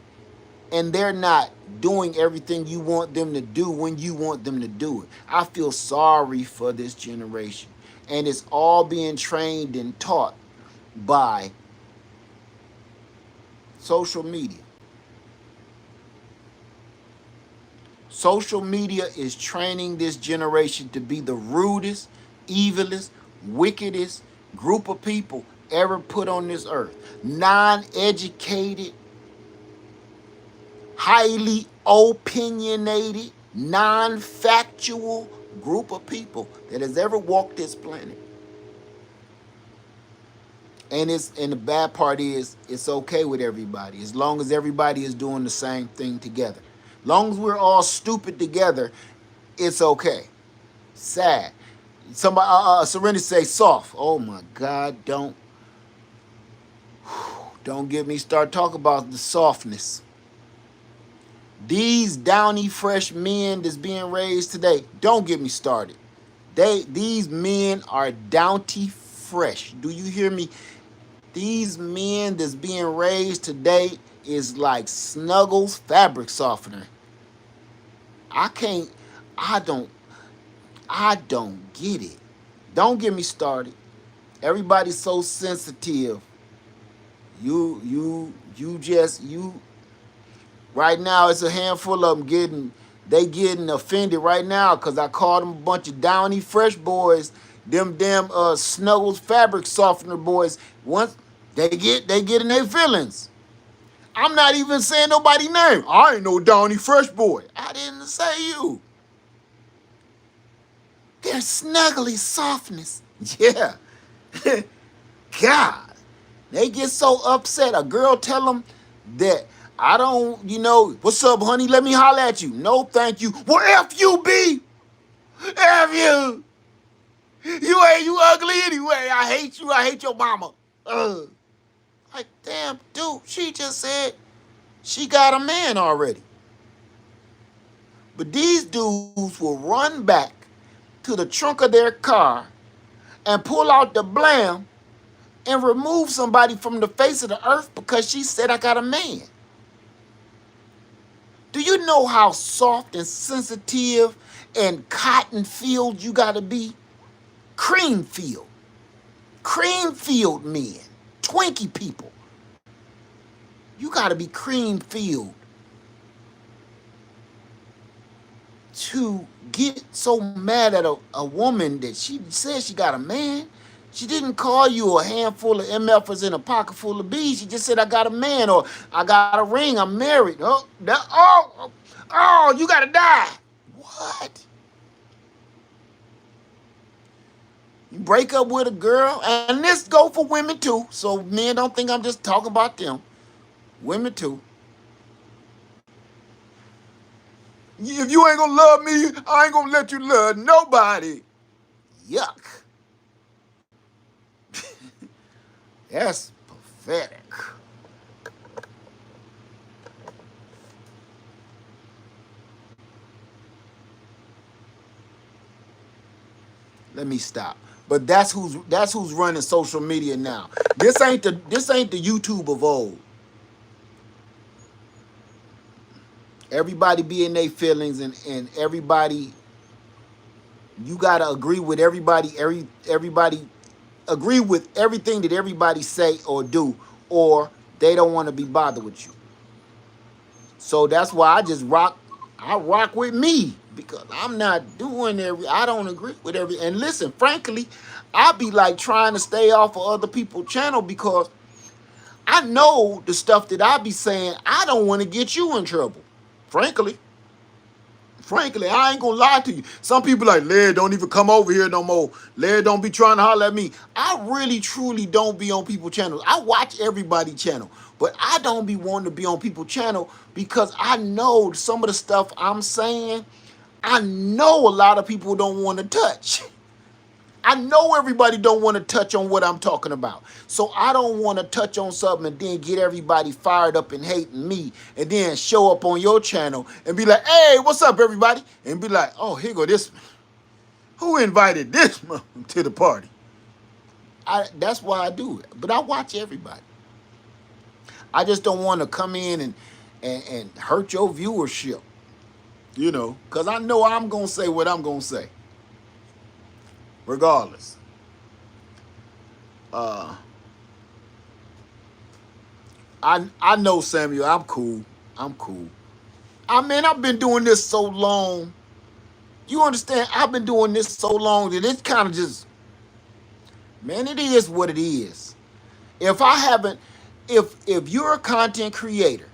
and they're not doing everything you want them to do when you want them to do it? I feel sorry for this generation. And it's all being trained and taught by social media. Social media is training this generation to be the rudest, evilest, wickedest group of people ever put on this earth. Non-educated, highly opinionated, non-factual group of people that has ever walked this planet. And the bad part is it's okay with everybody as long as everybody is doing the same thing together. As long as we're all stupid together, it's okay. Sad. Somebody Serenity say soft. Oh my God, don't get me start talking about the softness. These downy fresh men that's being raised today, don't get me started. These men are downy fresh. Do you hear me? These men that's being raised today is like Snuggles fabric softener. I don't get it. Don't get me started. Everybody's so sensitive. You right now it's a handful of them getting offended right now because I called them a bunch of downy fresh boys, them damn Snuggles fabric softener boys. Once They get in their feelings. I'm not even saying nobody's name. I ain't no Donnie Fresh boy. I didn't say you. Their snuggly softness. Yeah. God. They get so upset. A girl tell them that I don't, what's up, honey? Let me holler at you. No, thank you. Well, F you, B. F you. You ugly anyway. I hate you. I hate your mama. Like, damn, dude, she just said she got a man already. But these dudes will run back to the trunk of their car and pull out the blam and remove somebody from the face of the earth because she said I got a man. Do you know how soft and sensitive and cotton filled you gotta be? Cream filled. Cream filled men. Twinkie people. You gotta be cream filled to get so mad at a woman that she says she got a man. She didn't call you a handful of MFers in a pocket full of bees. She just said, I got a man, or I got a ring, I'm married. Oh, you gotta die. What? You break up with a girl, and this go for women too, so men don't think I'm just talking about them. Women too. If you ain't gonna love me, I ain't gonna let you love nobody. Yuck. That's pathetic. Let me stop. But that's who's running social media now. This ain't the YouTube of old. Everybody be in their feelings, and everybody, you gotta agree with everybody. Everybody agree with everything that everybody say or do, or they don't want to be bothered with you. So that's why I rock with me, because I'm not doing I don't agree with and listen, frankly, I be like trying to stay off of other people's channel because I know the stuff that I be saying, I don't want to get you in trouble. Frankly, I ain't gonna lie to you. Some people like, Laird, don't even come over here no more. Laird, don't be trying to holler at me. I really, truly don't be on people's channels. I watch everybody's channel, but I don't be wanting to be on people's channel because I know some of the stuff I'm saying, I know a lot of people don't want to touch. I know everybody don't want to touch on what I'm talking about. So I don't want to touch on something and then get everybody fired up and hating me and then show up on your channel and be like, hey, what's up, everybody? And be like, oh, here go this. Who invited this to the party? That's why I do it. But I watch everybody. I just don't want to come in and hurt your viewership, because I know I'm going to say what I'm going to say. Regardless. I know, Samuel, I'm cool. I mean, I've been doing this so long. You understand? I've been doing this so long that it's kind of just, man, it is what it is. If you're a content creator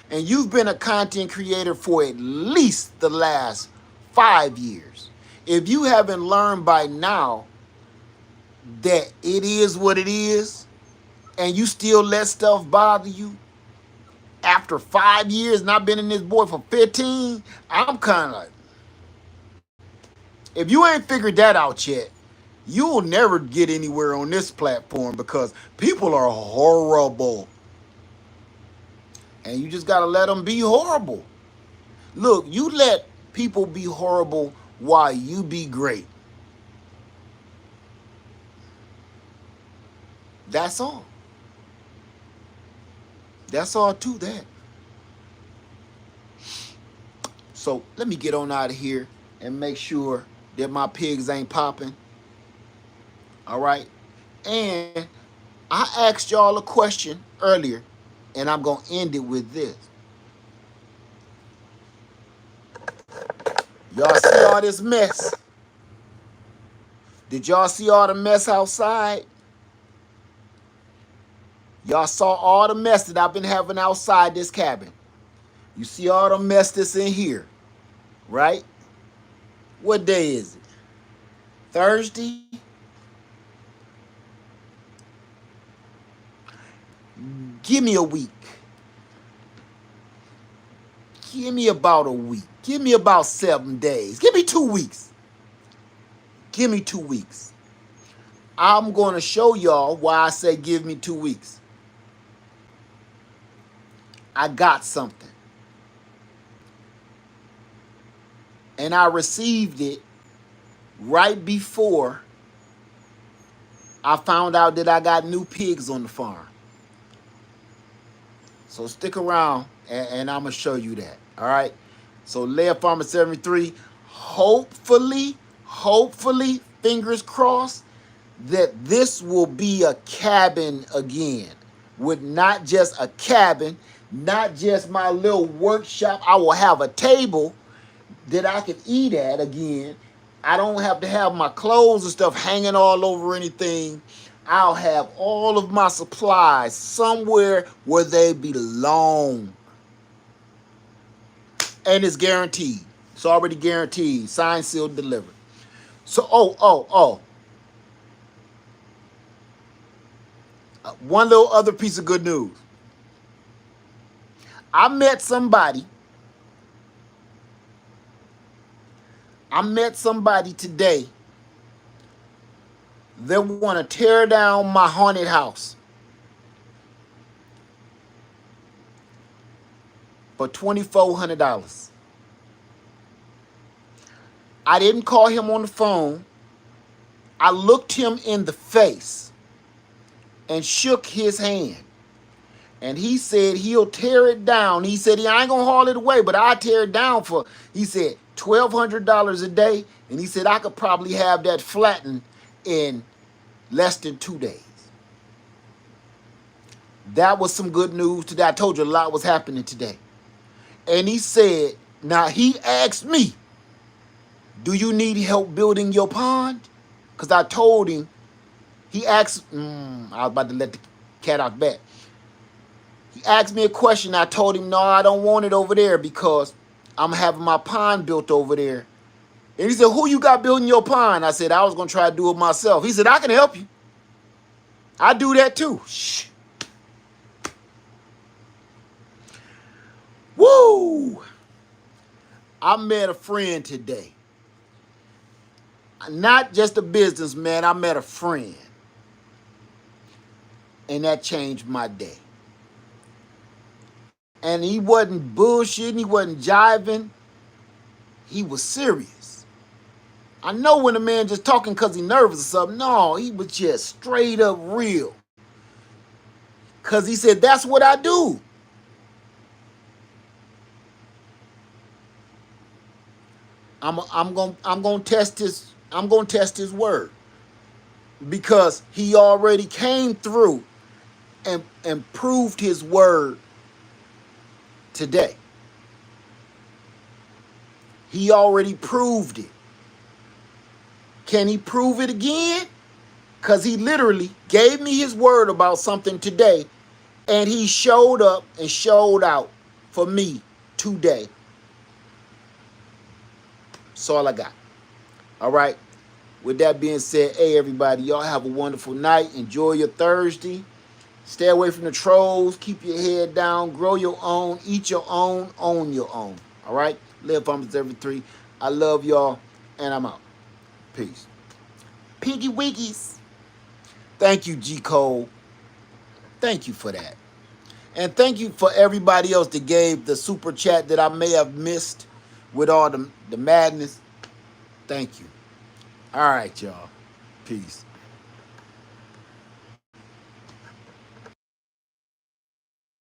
and you've been a content creator for at least the last 5 years, if you haven't learned by now that it is what it is, and you still let stuff bother you after 5 years, and I've been in this boy for 15, I'm kind of like, if you ain't figured that out yet, you'll never get anywhere on this platform because people are horrible. And you just got to let them be horrible. Look, you let people be horrible while you be great. That's all. That's all to that. So let me get on out of here and make sure that my pigs ain't popping. All right. And I asked y'all a question earlier, and I'm going to end it with this. Y'all see all this mess? Did y'all see all the mess outside? Y'all saw all the mess that I've been having outside this cabin. You see all the mess that's in here, right? What day is it? Thursday? Give me a week. Give me about a week. Give me about 7 days. Give me 2 weeks. Give me 2 weeks. I'm going to show y'all why I say give me 2 weeks. I got something. And I received it right before I found out that I got new pigs on the farm. So stick around and I'm going to show you that. All right. So Lair Farmer 73, hopefully, fingers crossed, that this will be a cabin again. With not just a cabin, not just my little workshop. I will have a table that I can eat at again. I don't have to have my clothes and stuff hanging all over anything. I'll have all of my supplies somewhere where they belong. And it's guaranteed. It's already guaranteed. Signed, sealed, delivered. So, one little other piece of good news. I met somebody today that want to tear down my haunted house for $2,400. I didn't call him on the phone. I looked him in the face and shook his hand. And he said he'll tear it down. He said I ain't gonna haul it away, but I'll tear it down for, he said, $1,200 a day. And he said I could probably have that flattened in less than 2 days. That was some good news today. I told you a lot was happening today. And he said, now he asked me, do you need help building your pond? Because I told him, he asked, I was about to let the cat out the bag. He asked me a question. I told him, no, I don't want it over there because I'm having my pond built over there. And he said, who you got building your pond? I said, I was going to try to do it myself. He said, I can help you. I do that too. Shh. Woo! I met a friend today. Not just a businessman, I met a friend. And that changed my day. And he wasn't bullshitting, he wasn't jiving. He was serious. I know when a man just talking because he's nervous or something. No, he was just straight up real. Because he said, that's what I do. I'm gonna test his word. Because he already came through and proved his word today. He already proved it. Can he prove it again? Because he literally gave me his word about something today, and he showed up and showed out for me today. That's all I got. All right. With that being said, hey, everybody, y'all have a wonderful night. Enjoy your Thursday. Stay away from the trolls. Keep your head down. Grow your own. Eat your own. Own your own. All right? Live Farmers every 3. I love y'all, and I'm out. Peace. Piggy Wiggies. Thank you, G. Cole. Thank you for that. And thank you for everybody else that gave the super chat that I may have missed with all the madness. Thank you. All right, y'all. Peace.